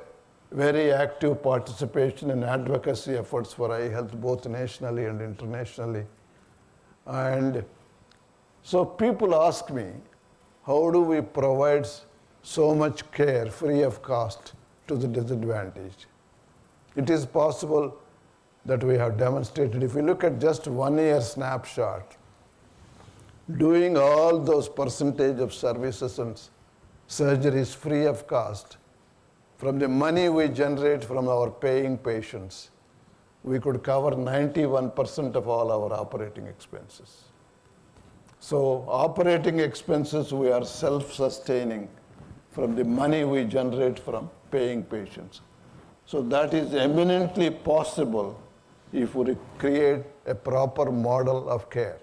very active participation in advocacy efforts for eye health, both nationally and internationally. And so people ask me, how do we provide so much care free of cost to the disadvantaged? It is possible that we have demonstrated. If you look at just 1 year snapshot, doing all those percentage of services and surgeries free of cost, from the money we generate from our paying patients, we could cover 91% of all our operating expenses. So operating expenses, we are self-sustaining from the money we generate from paying patients. So that is eminently possible if we create a proper model of care.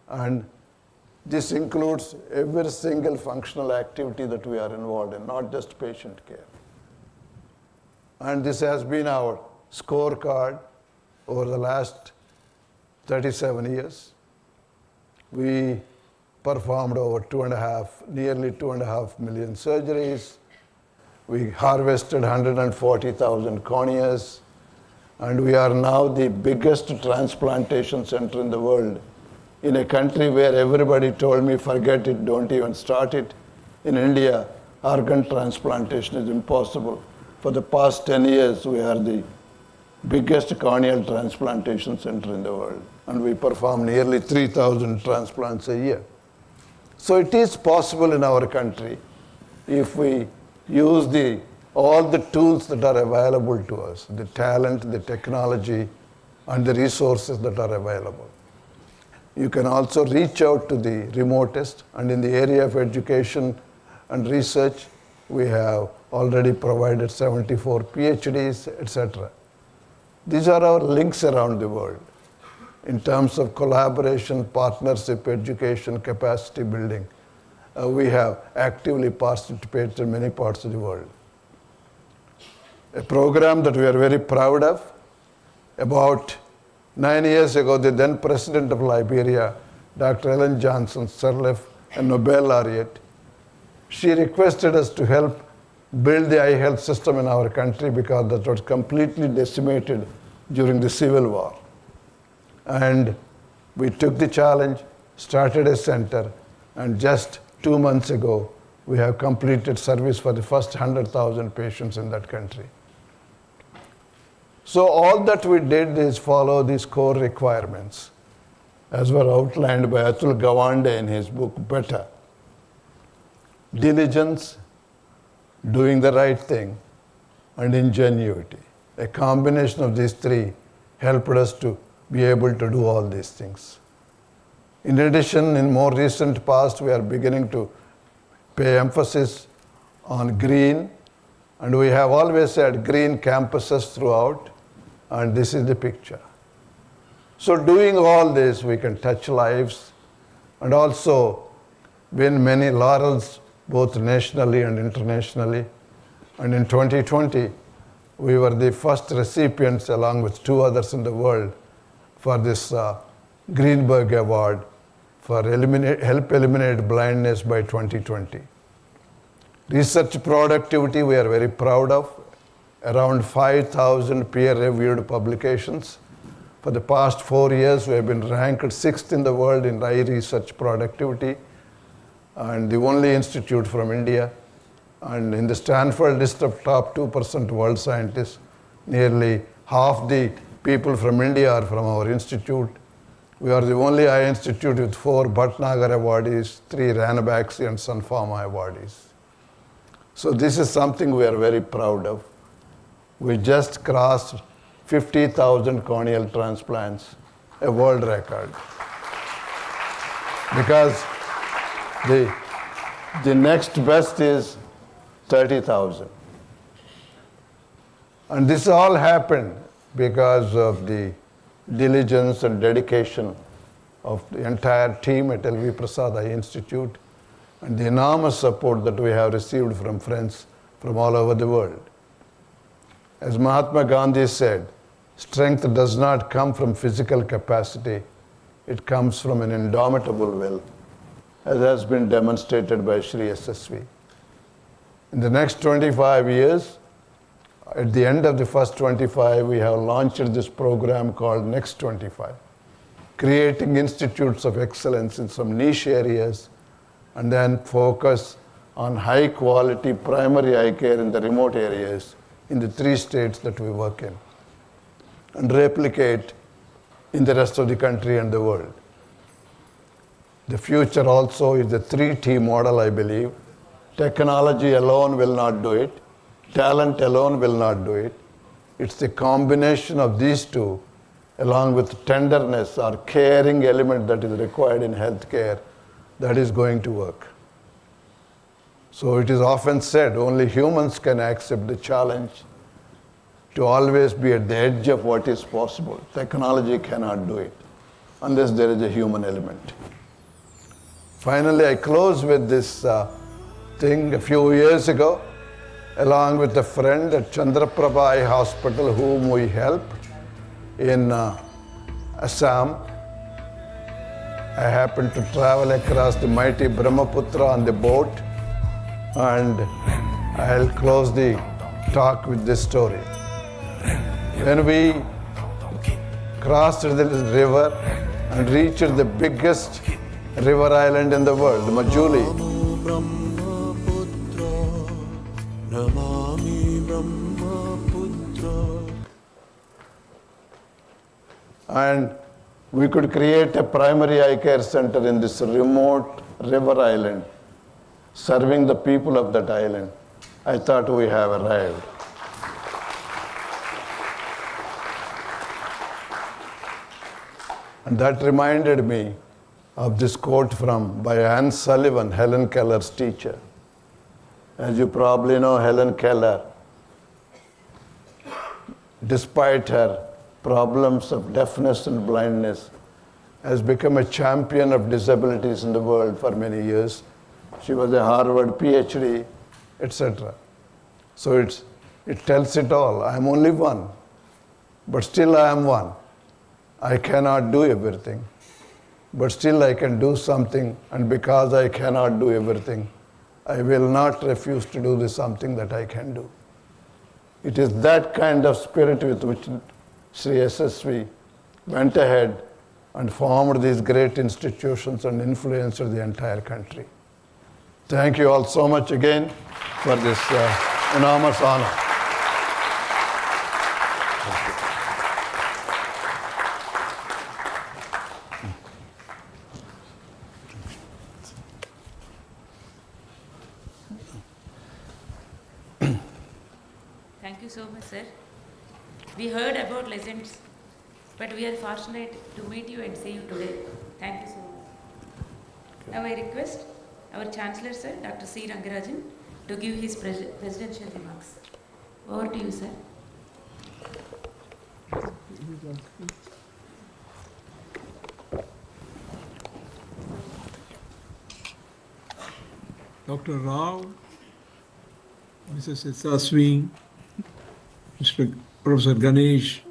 And this includes every single functional activity that we are involved in, not just patient care. And this has been our scorecard over the last 37 years. We performed over nearly 2.5 million surgeries. We harvested 140,000 corneas, and we are now the biggest transplantation center in the world. In a country where everybody told me, forget it, don't even start it. In India, organ transplantation is impossible. For the past 10 years, we are the biggest corneal transplantation center in the world, and we perform nearly 3,000 transplants a year. So it is possible in our country if we use all the tools that are available to us, the talent, the technology, and the resources that are available. You can also reach out to the remotest, and in the area of education and research, we have already provided 74 PhDs, etc. These are our links around the world in terms of collaboration, partnership, education, capacity building. We have actively participated in many parts of the world. A program that we are very proud of, about 9 years ago, the then president of Liberia, Dr. Ellen Johnson Sirleaf, a Nobel laureate, she requested us to help build the eye health system in our country because that was completely decimated during the Civil War. And we took the challenge, started a center, And just 2 months ago, we have completed service for the first 100,000 patients in that country. So all that we did is follow these core requirements, as were outlined by Atul Gawande in his book, Better. Diligence, doing the right thing, and ingenuity. A combination of these three helped us to be able to do all these things. In addition, in more recent past, we are beginning to pay emphasis on green, and we have always had green campuses throughout, and this is the picture. So doing all this, we can touch lives and also win many laurels, both nationally and internationally. And in 2020, we were the first recipients, along with 2 others in the world, for this Greenberg Award for help eliminate blindness by 2020. Research productivity we are very proud of. Around 5,000 peer-reviewed publications. For the past 4 years, we have been ranked 6th in the world in research productivity, and the only institute from India. And in the Stanford list of top 2% world scientists, nearly half the people from India are from our institute. We are the only eye institute with 4 Bhatnagar awardees, 3 Ranbaxy and Sun Pharma awardees. So this is something we are very proud of. We just crossed 50,000 corneal transplants, a world record. Because the next best is 30,000. And this all happened because of the diligence and dedication of the entire team at LV Prasad Eye Institute and the enormous support that we have received from friends from all over the world. As Mahatma Gandhi said, strength does not come from physical capacity, it comes from an indomitable will, as has been demonstrated by Shri Yasaswy. In the next 25 years, at the end of the first 25, we have launched this program called Next 25, creating institutes of excellence in some niche areas and then focus on high quality primary eye care in the remote areas in the 3 states that we work in and replicate in the rest of the country and the world. The future also is the 3T model, I believe. Technology alone will not do it. Talent alone will not do it. It's the combination of these two, along with tenderness or caring element that is required in healthcare, that is going to work. So it is often said only humans can accept the challenge to always be at the edge of what is possible. Technology cannot do it unless there is a human element. Finally, I close with this thing. A few years ago, along with a friend at Chandraprabha Eye Hospital, whom we helped in Assam, I happened to travel across the mighty Brahmaputra on the boat, and I'll close the talk with this story. When we crossed the river and reached the biggest river island in the world, Majuli, and we could create a primary eye care center in this remote river island, serving the people of that island. I thought we have arrived. And that reminded me of this quote by Anne Sullivan, Helen Keller's teacher. As you probably know, Helen Keller, despite her problems of deafness and blindness, has become a champion of disabilities in the world for many years. She was a Harvard PhD, etc. So it tells it all. I am only one, but still I am one. I cannot do everything, but still I can do something, and because I cannot do everything, I will not refuse to do something that I can do. It is that kind of spirit with which Sri Yasaswy went ahead and formed these great institutions and influenced the entire country. Thank you all so much again for this enormous honor. Thank you so much, sir. We heard about legends, but we are fortunate to meet you and see you today. Thank you so much. Now I request our Chancellor, sir, Dr. C. Rangarajan, to give his presidential remarks. Over to you, sir. Dr. Rao, Mrs. Yasaswy, Mr. Professor Ganesh,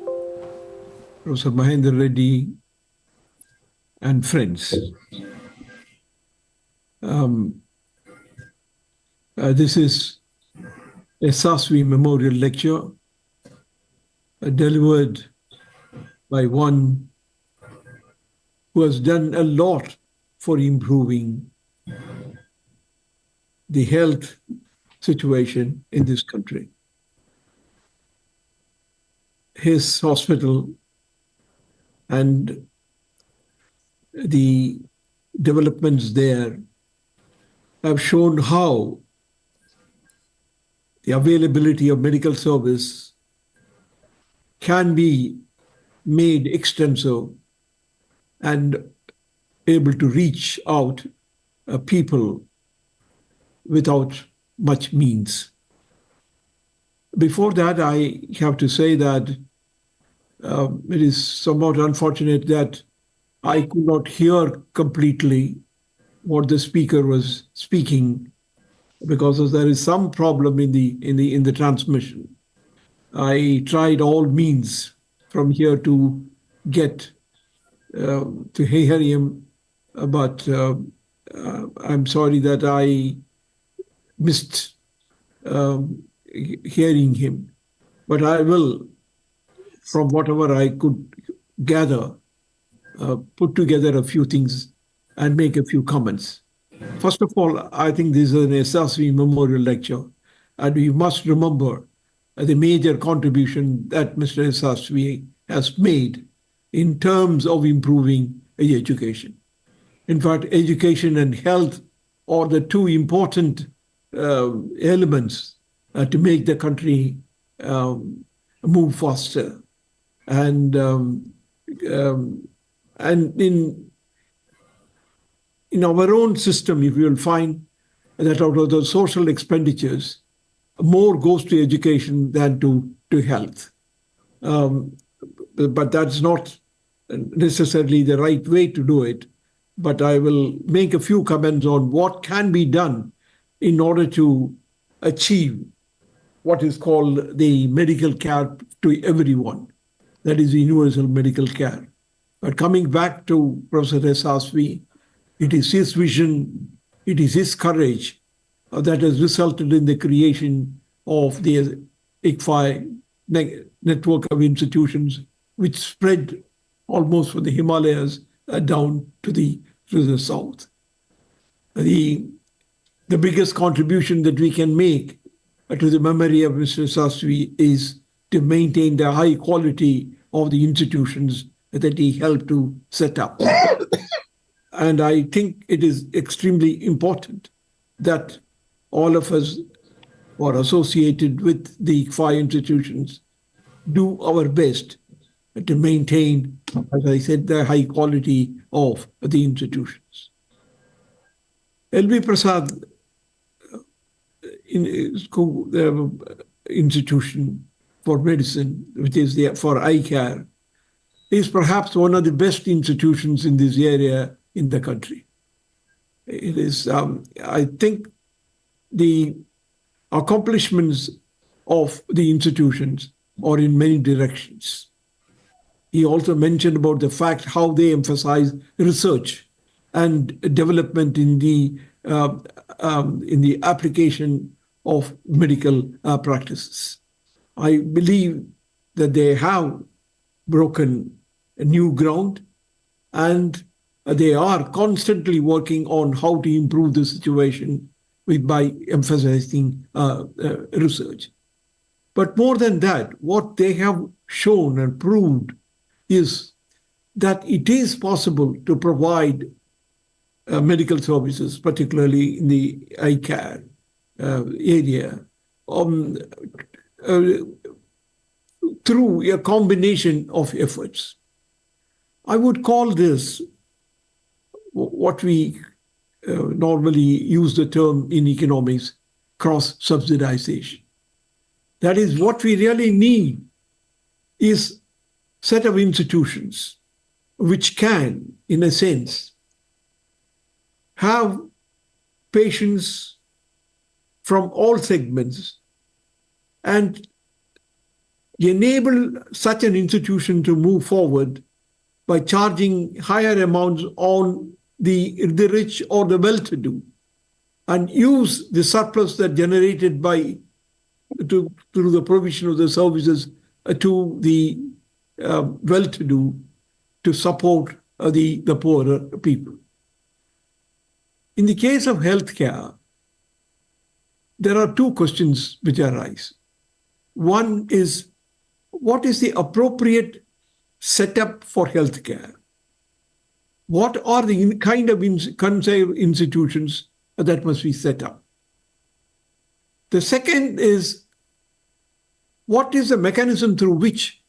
Professor Mahendra Reddy, and friends. This is a Yasaswy Memorial Lecture delivered by one who has done a lot for improving the health situation in this country. His hospital and the developments there have shown how the availability of medical service can be made extensive and able to reach out people without much means. Before that, I have to say that it is somewhat unfortunate that I could not hear completely what the speaker was speaking because there is some problem in the transmission. I tried all means from here to get to hear him, but I'm sorry that I missed hearing him. But I will, from whatever I could gather, put together a few things and make a few comments. First of all, I think this is an Yasaswy Memorial Lecture, and we must remember the major contribution that Mr. Yasaswy has made in terms of improving education. In fact, education and health are the two important elements to make the country move faster. And in our own system, if you will find that out of the social expenditures, more goes to education than to health. But that's not necessarily the right way to do it. But I will make a few comments on what can be done in order to achieve what is called the medical care to everyone. That is universal medical care. But coming back to Professor Yasaswy, it is his vision, it is his courage that has resulted in the creation of the ICFAI network of institutions, which spread almost from the Himalayas down to the south. The biggest contribution that we can make to the memory of Mr. Yasaswy is to maintain the high quality of the institutions that he helped to set up. And I think it is extremely important that all of us who are associated with the ICFAI institutions do our best to maintain, as I said, the high quality of the institutions. LV Prasad institution for medicine, which is for eye care, is perhaps one of the best institutions in this area in the country. It is, I think, the accomplishments of the institutions are in many directions. He also mentioned about the fact how they emphasize research and development in the application of medical practices. I believe that they have broken new ground and they are constantly working on how to improve the situation by emphasizing research. But more than that, what they have shown and proved is that it is possible to provide medical services, particularly in the eye care area, through a combination of efforts. I would call this what we normally use the term in economics, cross-subsidization. That is, what we really need is a set of institutions which can, in a sense, have patients from all segments and enable such an institution to move forward by charging higher amounts on the rich or the well-to-do, and use the surplus that generated through the provision of the services to the well-to-do to support the poorer people. In the case of healthcare, there are two questions which arise. One is, what is the appropriate setup for healthcare? What are the kind of institutions that must be set up? The second is, what is the mechanism through which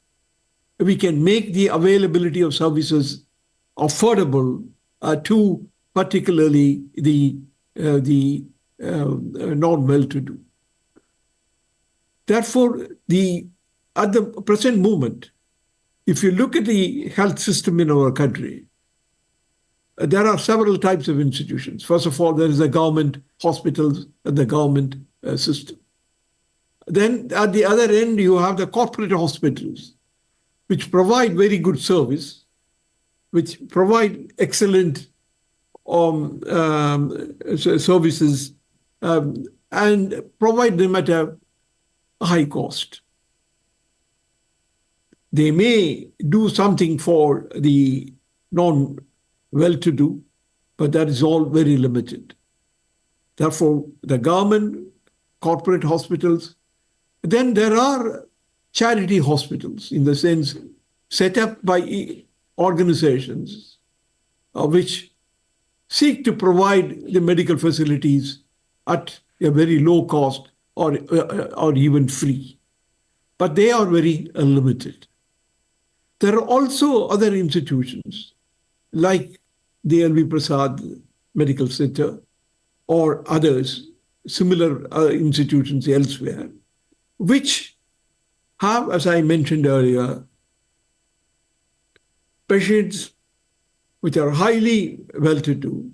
we can make the availability of services affordable to particularly the non-well-to-do? Therefore, at the present moment, if you look at the health system in our country, there are several types of institutions. First of all, there is the government hospitals and the government system. Then at the other end, you have the corporate hospitals, which provide very good service, which provide excellent services and provide them at a high cost. They may do something for the non-well-to-do, but that is all very limited. Therefore, the government, corporate hospitals, then there are charity hospitals, in the sense set up by organizations which seek to provide the medical facilities at a very low cost or even free. But they are very limited. There are also other institutions like the L.V. Prasad Medical Center or others, similar institutions elsewhere, which have, as I mentioned earlier, patients which are highly well-to-do,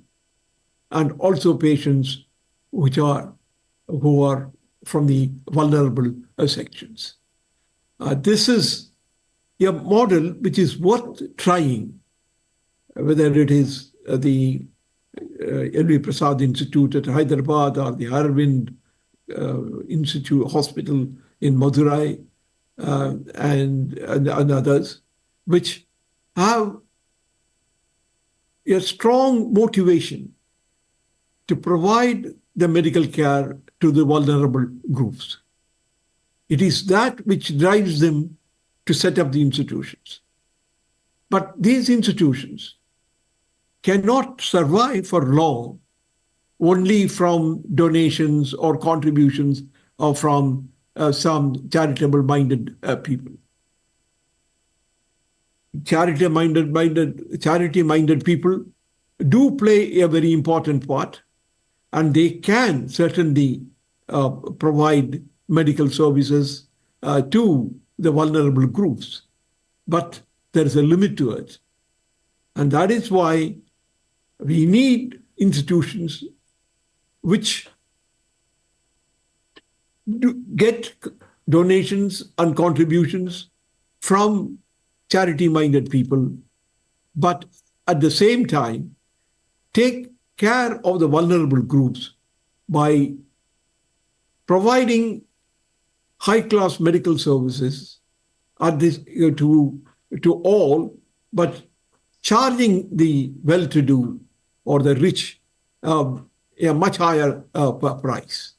and also patients who are from the vulnerable sections. This is a model which is worth trying, whether it is the L.V. Prasad Institute at Hyderabad or the Aravind Institute Hospital in Madurai and others, which have a strong motivation to provide the medical care to the vulnerable groups. It is that which drives them to set up the institutions. But these institutions cannot survive for long only from donations or contributions or from some charitable-minded people. Charity-minded people do play a very important part, and they can certainly provide medical services to the vulnerable groups. But there is a limit to it. And that is why we need institutions which get donations and contributions from charity-minded people, but at the same time, take care of the vulnerable groups by providing high-class medical services to all, but charging the well-to-do or the rich a much higher price.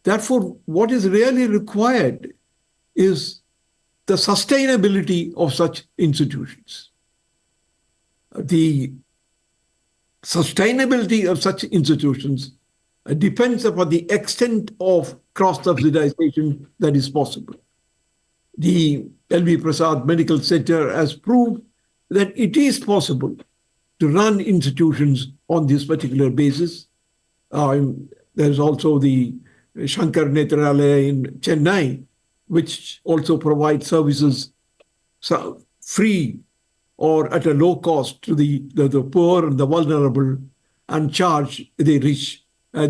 Therefore, what is really required is the sustainability of such institutions. The sustainability of such institutions depends upon the extent of cross-subsidization that is possible. The L.V. Prasad Medical Center has proved that it is possible to run institutions on this particular basis. There's also the Shankar Netralaya in Chennai, which also provides services free or at a low cost to the poor and the vulnerable, and charge the rich a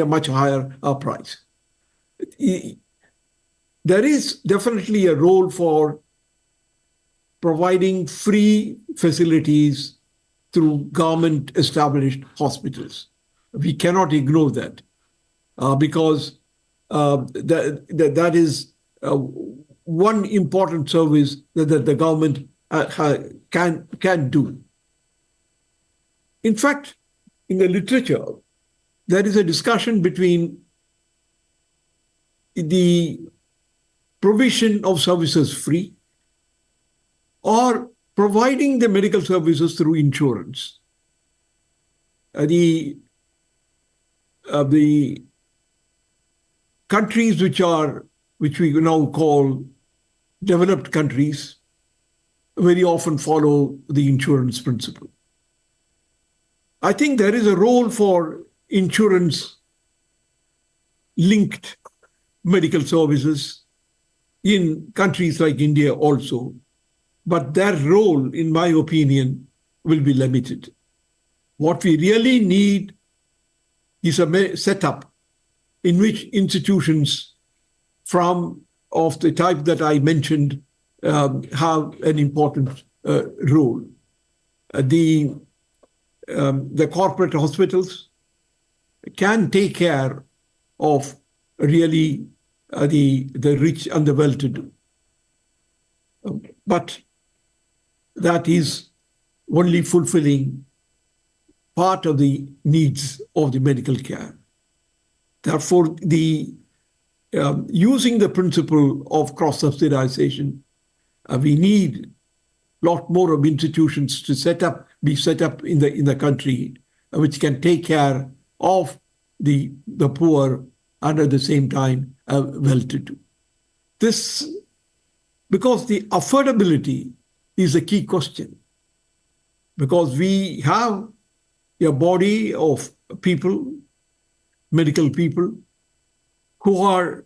much higher price. There is definitely a role for providing free facilities through government-established hospitals. We cannot ignore that because that is one important service that the government can do. In fact, in the literature, there is a discussion between the provision of services free or providing the medical services through insurance. The countries which we now call developed countries very often follow the insurance principle. I think there is a role for insurance-linked medical services in countries like India also, but their role, in my opinion, will be limited. What we really need is a setup in which institutions of the type that I mentioned have an important role. The corporate hospitals can take care of really the rich and the well-to-do. But that is only fulfilling part of the needs of the medical care. Therefore, using the principle of cross-subsidization, we need a lot more of institutions to be set up in the country, which can take care of the poor and at the same time well-to-do. This, because the affordability is a key question, because we have a body of people, medical people, who are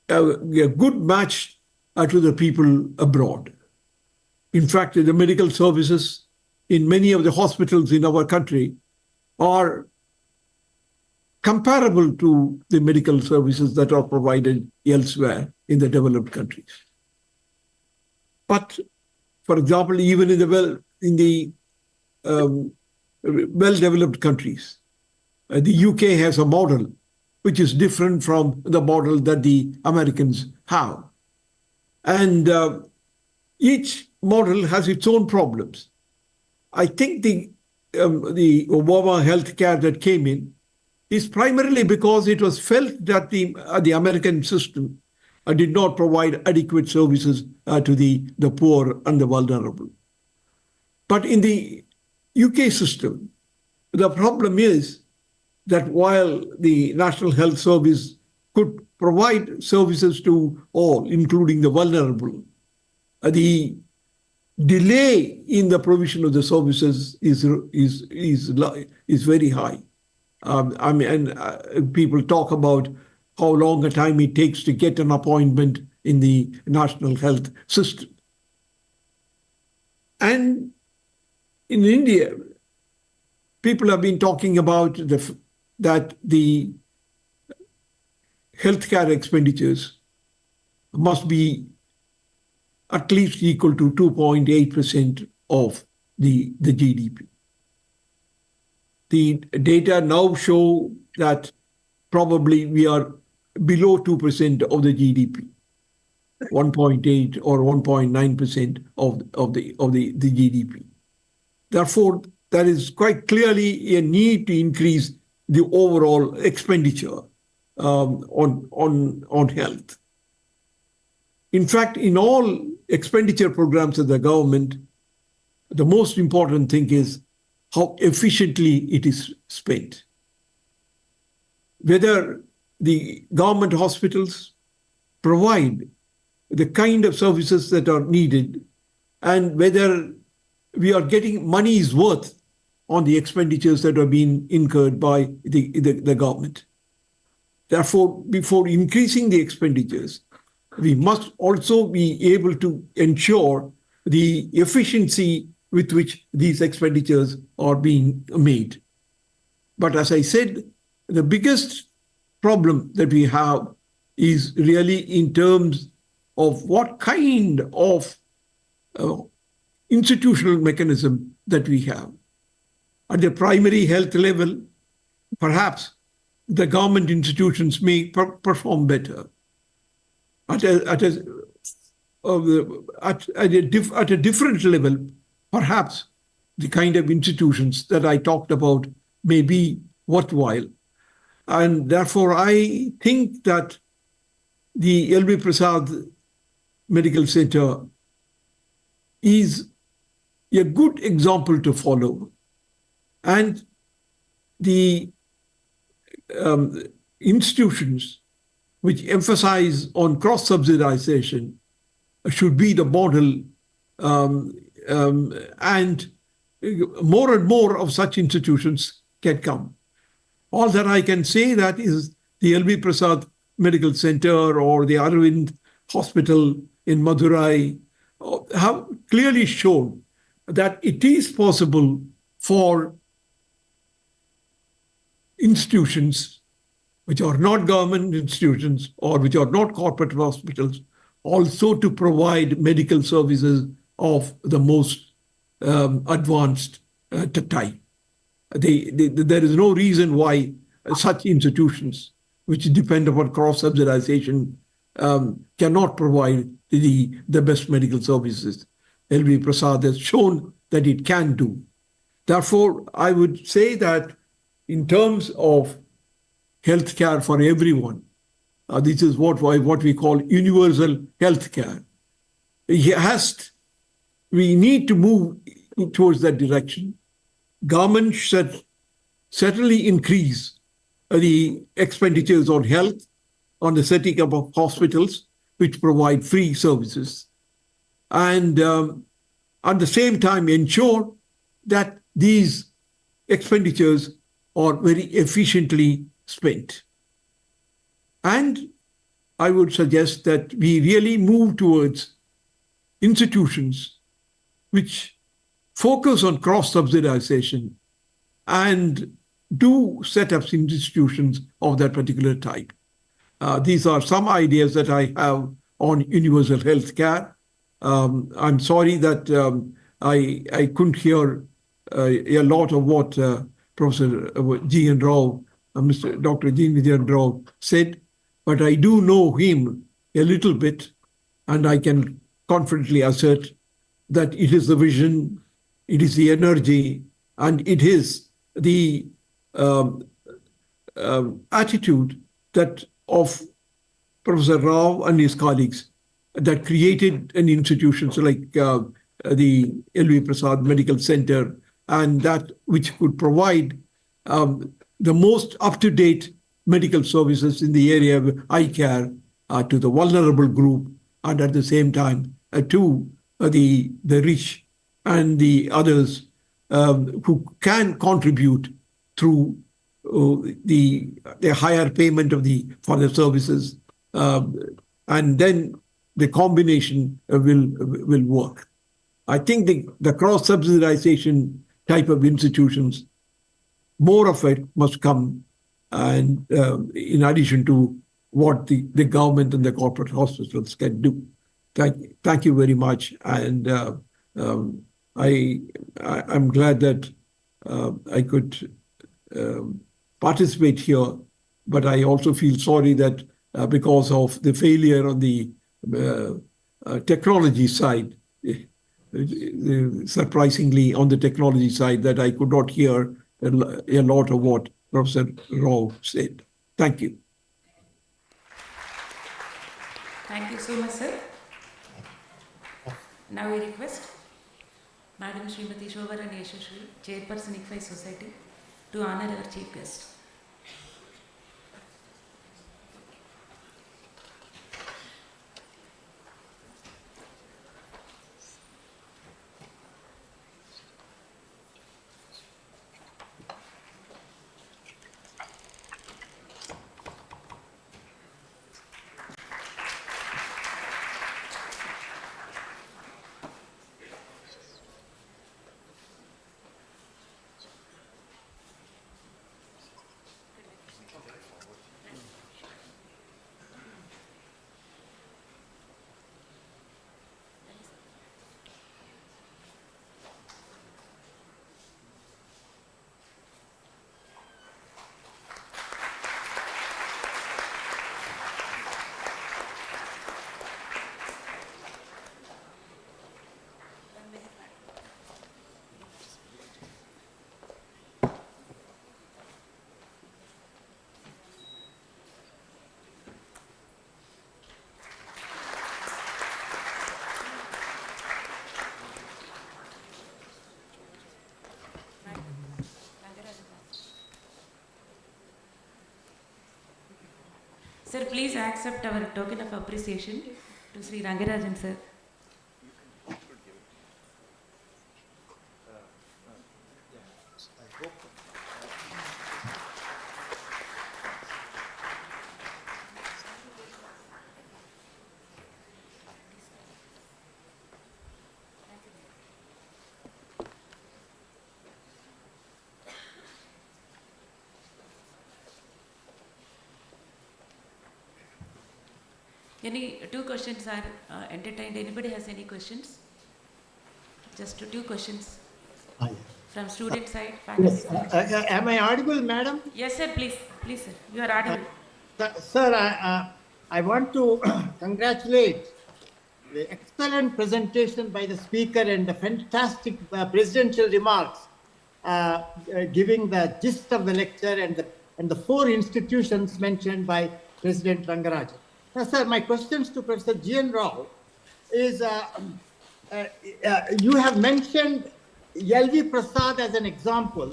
a good match to the people abroad. In fact, the medical services in many of the hospitals in our country are comparable to the medical services that are provided elsewhere in the developed countries. But, for example, even in the well-developed countries, the UK has a model which is different from the model that the Americans have. And each model has its own problems. I think the Obama healthcare that came in is primarily because it was felt that the American system did not provide adequate services to the poor and the vulnerable. But in the UK system, the problem is that while the National Health Service could provide services to all, including the vulnerable, the delay in the provision of the services is very high. People talk about how long a time it takes to get an appointment in the national health system. And in India, people have been talking about that the healthcare expenditures must be at least equal to 2.8% of the GDP. The data now show that probably we are below 2% of the GDP. 1.8 or 1.9% of the GDP. Therefore, there is quite clearly a need to increase the overall expenditure on health. In fact, in all expenditure programs of the government, the most important thing is how efficiently it is spent. Whether the government hospitals provide the kind of services that are needed, and whether we are getting money's worth on the expenditures that are being incurred by the government. Therefore, before increasing the expenditures, we must also be able to ensure the efficiency with which these expenditures are being made. But as I said, the biggest problem that we have is really in terms of what kind of institutional mechanism that we have. At the primary health level, perhaps the government institutions may perform better. At a different level, perhaps the kind of institutions that I talked about may be worthwhile. And therefore, I think that the LV Prasad Medical Center is a good example to follow. And the institutions which emphasize on cross-subsidization should be the model, and more of such institutions can come. All that I can say that is the LV Prasad Medical Center or the Arvind Hospital in Madurai have clearly shown that it is possible for institutions which are not government institutions or which are not corporate hospitals also to provide medical services of the most advanced type. There is no reason why such institutions which depend upon cross-subsidization cannot provide the best medical services. LV Prasad has shown that it can do. Therefore, I would say that in terms of healthcare for everyone, this is what we call universal healthcare. We need to move towards that direction. Government should certainly increase the expenditures on health, on the setting up of hospitals which provide free services, and at the same time ensure that these expenditures are very efficiently spent. And I would suggest that we really move towards institutions which focus on cross-subsidization and do set up institutions of that particular type. These are some ideas that I have on universal health care. I'm sorry that I couldn't hear a lot of what Professor G.N. Rao, Mr. Dr. G.N. Rao said, but I do know him a little bit, and I can confidently assert that it is the vision, it is the energy, and it is the attitude that of Professor Rao and his colleagues that created an institutions like the LV Prasad Medical Center, and that which could provide the most up-to-date medical services in the area of eye care to the vulnerable group, and at the same time to the rich and the others who can contribute through the higher payment for the services, and then the combination will work. I think the cross-subsidization type of institutions, more of it must come, and in addition to what the government and the corporate hospitals can do. Thank you very much, and I'm glad that I could participate here, but I also feel sorry that because of the failure on the technology side, surprisingly on the technology side, that I could not hear a lot of what Professor Rao said. Thank you. Thank you so much, sir. Now we request Madam Srimati NJ Yasaswy, Chairperson IFHE Society, to honor our chief guest. Sir, please accept our token of appreciation to Sri Rangarajan, sir. Any two questions are entertained. Anybody has any questions? Just two questions from student side, faculty side. Am I audible, madam? Yes, sir. Please, sir. You are audible. Sir, I want to congratulate the excellent presentation by the speaker and the fantastic presidential remarks, giving the gist of the lecture and the four institutions mentioned by President Rangarajan. Now, sir, my questions to Professor G.N. Rao is, you have mentioned L.V. Prasad as an example,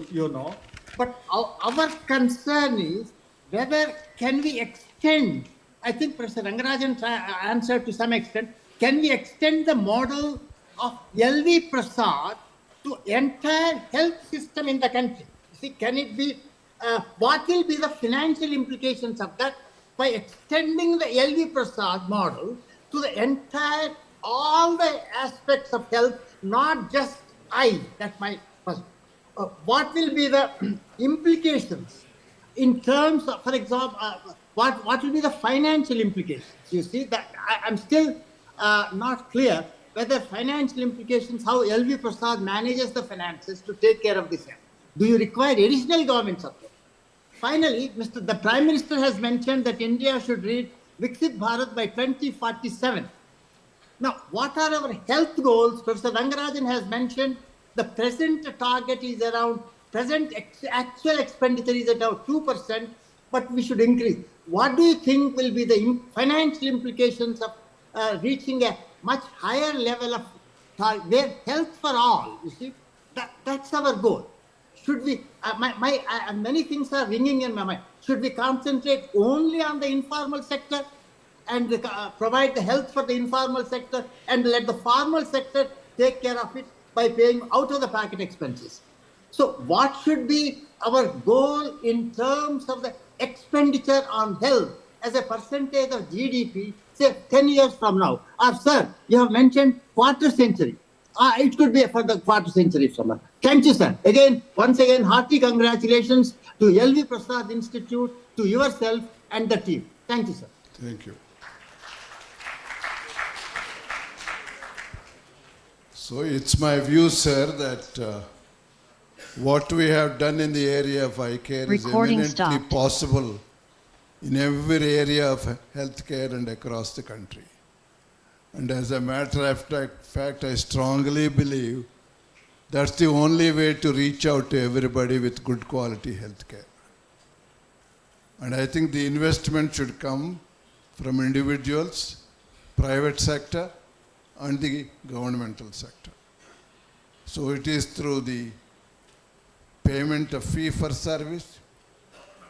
but our concern is whether can we extend, I think Professor Rangarajan answered to some extent, can we extend the model of L.V. Prasad to entire health system in the country? See, can it be, what will be the financial implications of that by extending the L.V. Prasad model to the entire, all the aspects of health, not just eye? That's my first. What will be the implications in terms of, for example, what will be the financial implications? You see, that I'm still not clear whether financial implications, how L.V. Prasad manages the finances to take care of this. Do you require additional government support? Finally, the Prime Minister has mentioned that India should reach Viksit Bharat by 2047. Now, what are our health goals? Professor Rangarajan has mentioned the present target is around, actual expenditure is around 2%, but we should increase. What do you think will be the financial implications of reaching a much higher level of where health for all, you see, that's our goal. Should we, many things are ringing in my mind. Should we concentrate only on the informal sector and provide the health for the informal sector and let the formal sector take care of it by paying out of the pocket expenses? So what should be our goal in terms of the expenditure on health as a percentage of GDP, say 10 years from now? Or sir, you have mentioned quarter century. It could be for the quarter century from now. Thank you, sir. Once again, hearty congratulations to L.V. Prasad Institute, to yourself and the team. Thank you, sir. Thank you. So it's my view, sir, that what we have done in the area of eye care is eminently possible in every area of healthcare and across the country. And as a matter of fact, I strongly believe that's the only way to reach out to everybody with good quality health care. And I think the investment should come from individuals, private sector, and the governmental sector. So it is through the payment of fee for service,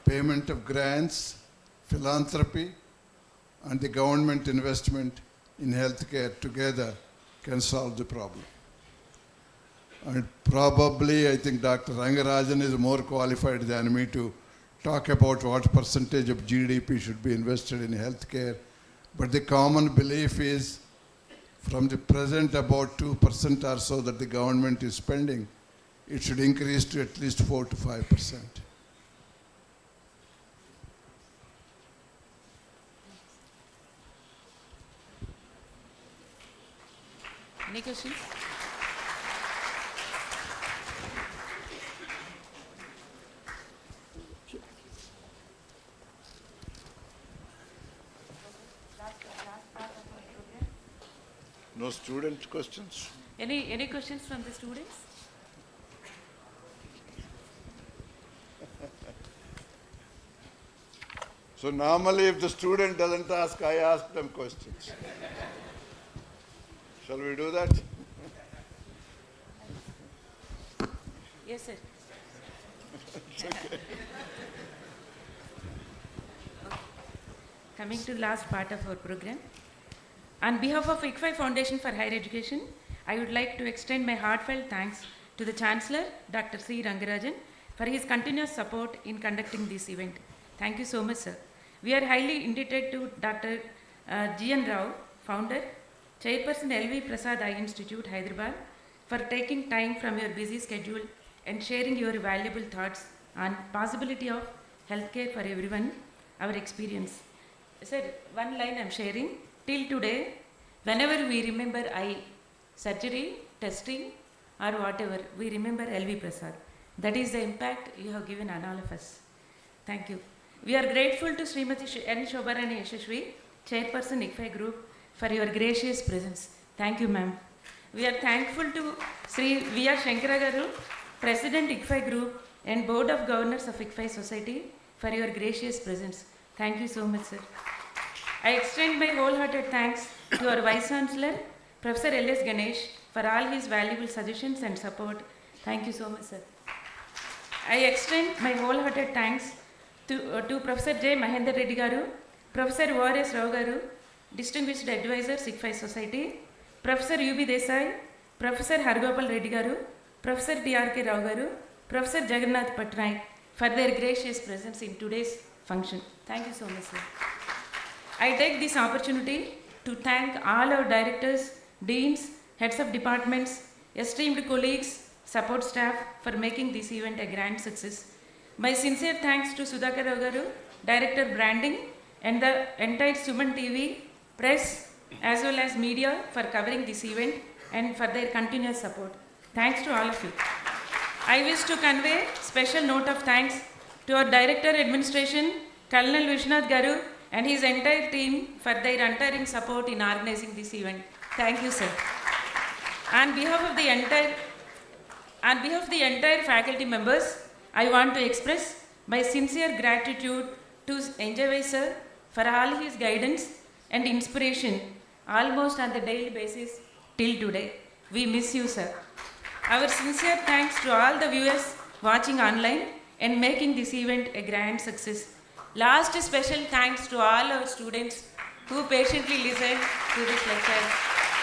payment of grants, philanthropy, and the government investment in healthcare together can solve the problem. And probably, I think Dr. Rangarajan is more qualified than me to talk about what percentage of GDP should be invested in healthcare. But the common belief is from the present about 2% or so that the government is spending, it should increase to at least 4 to 5%. Any questions? No student questions? Any questions from the students? So normally if the student doesn't ask, I ask them questions. Shall we do that? Yes, sir. Okay. Coming to last part of our program. On behalf of ICFAI Foundation for Higher Education, I would like to extend my heartfelt thanks to the Chancellor, Dr. C. Rangarajan, for his continuous support in conducting this event. Thank you so much, sir. We are highly indebted to Dr. G.N. Rao, founder, Chairperson LV Prasad Eye Institute, Hyderabad, for taking time from your busy schedule and sharing your valuable thoughts on possibility of healthcare for everyone, our experience. Sir, one line I'm sharing. Till today, whenever we remember eye surgery, testing, or whatever, we remember LV Prasad. That is the impact you have given on all of us. Thank you. We are grateful to Srimati N. Yasaswy, Chairperson ICFAI Group, for your gracious presence. Thank you, ma'am. We are thankful to Sri V.R. Shankara Garu, President ICFAI Group and Board of Governors of ICFAI Society, for your gracious presence. Thank you so much, sir. I extend my wholehearted thanks to our Vice Chancellor, Professor L.S. Ganesh, for all his valuable suggestions and support. Thank you so much, sir. I extend my wholehearted thanks to Professor J. Mahendra Reddy Garu, Professor O.R.S. Rao Garu, Distinguished Advisors, ICFAI Society, Professor U.B. Desai, Professor Hargopal Reddy Garu, Professor D.R.K. Rao Garu, Professor Jagannath Patnaik, for their gracious presence in today's function. Thank you so much, sir. I take this opportunity to thank all our directors, deans, heads of departments, esteemed colleagues, support staff for making this event a grand success. My sincere thanks to Sudhakar Rao Garu, Director Branding, and the entire Suman TV, press, as well as media for covering this event and for their continuous support. Thanks to all of you. I wish to convey special note of thanks to our Director Administration, Colonel Vishnath Garu, and his entire team for their untiring support in organizing this event. Thank you, sir. On behalf of the entire faculty members, I want to express my sincere gratitude to NJ Yasaswy sir for all his guidance and inspiration almost on the daily basis till today. We miss you, sir. Our sincere thanks to all the viewers watching online and making this event a grand success. Last special thanks to all our students who patiently listened to this lecture.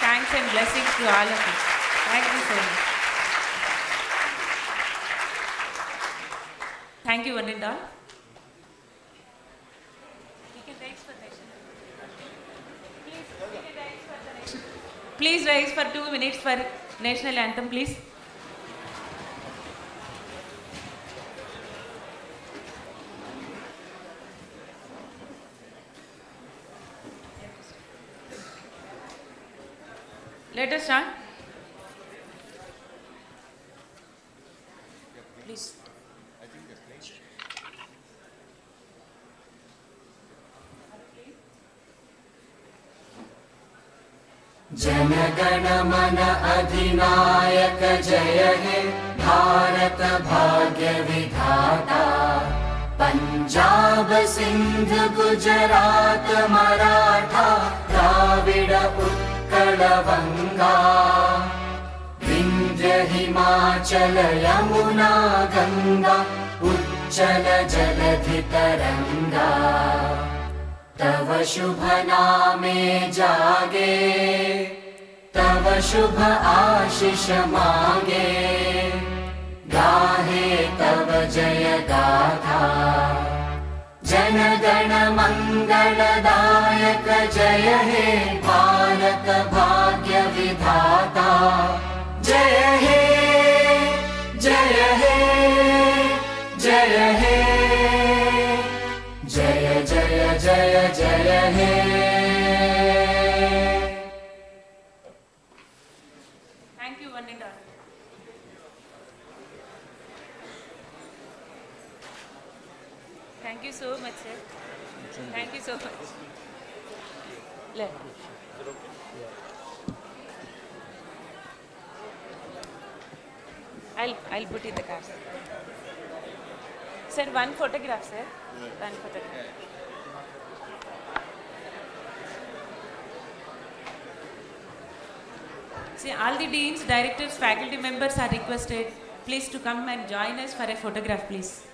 Thanks and blessings to all of you. Thank you so much. Thank you, one and all. Please rise for 2 minutes for national anthem, please. Let us start. Please. जनगण मन अधिनायक जय हे भारत भाग्य विधाता पंजाब सिंध गुजरात मराठा द्राविड उत्कल बंगा विंध्य हिमाचल यमुना गंगा उच्चल जलधि तरंगा तव शुभ नामे जागे तव शुभ आशीष मांगे गाहे तव जय गाथा जनगण मंगलदायक जय हे भारत भाग्य विधाता जय हे जय हे जय हे जय जय जय जय हे Thank you, one and all. Thank you so much, sir. Thank you so much. I'll put in the car. Sir, one photograph, sir. One photograph. See, all the deans, directors, faculty members are requested, please to come and join us for a photograph, please.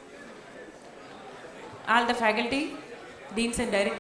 All the faculty, deans and directors.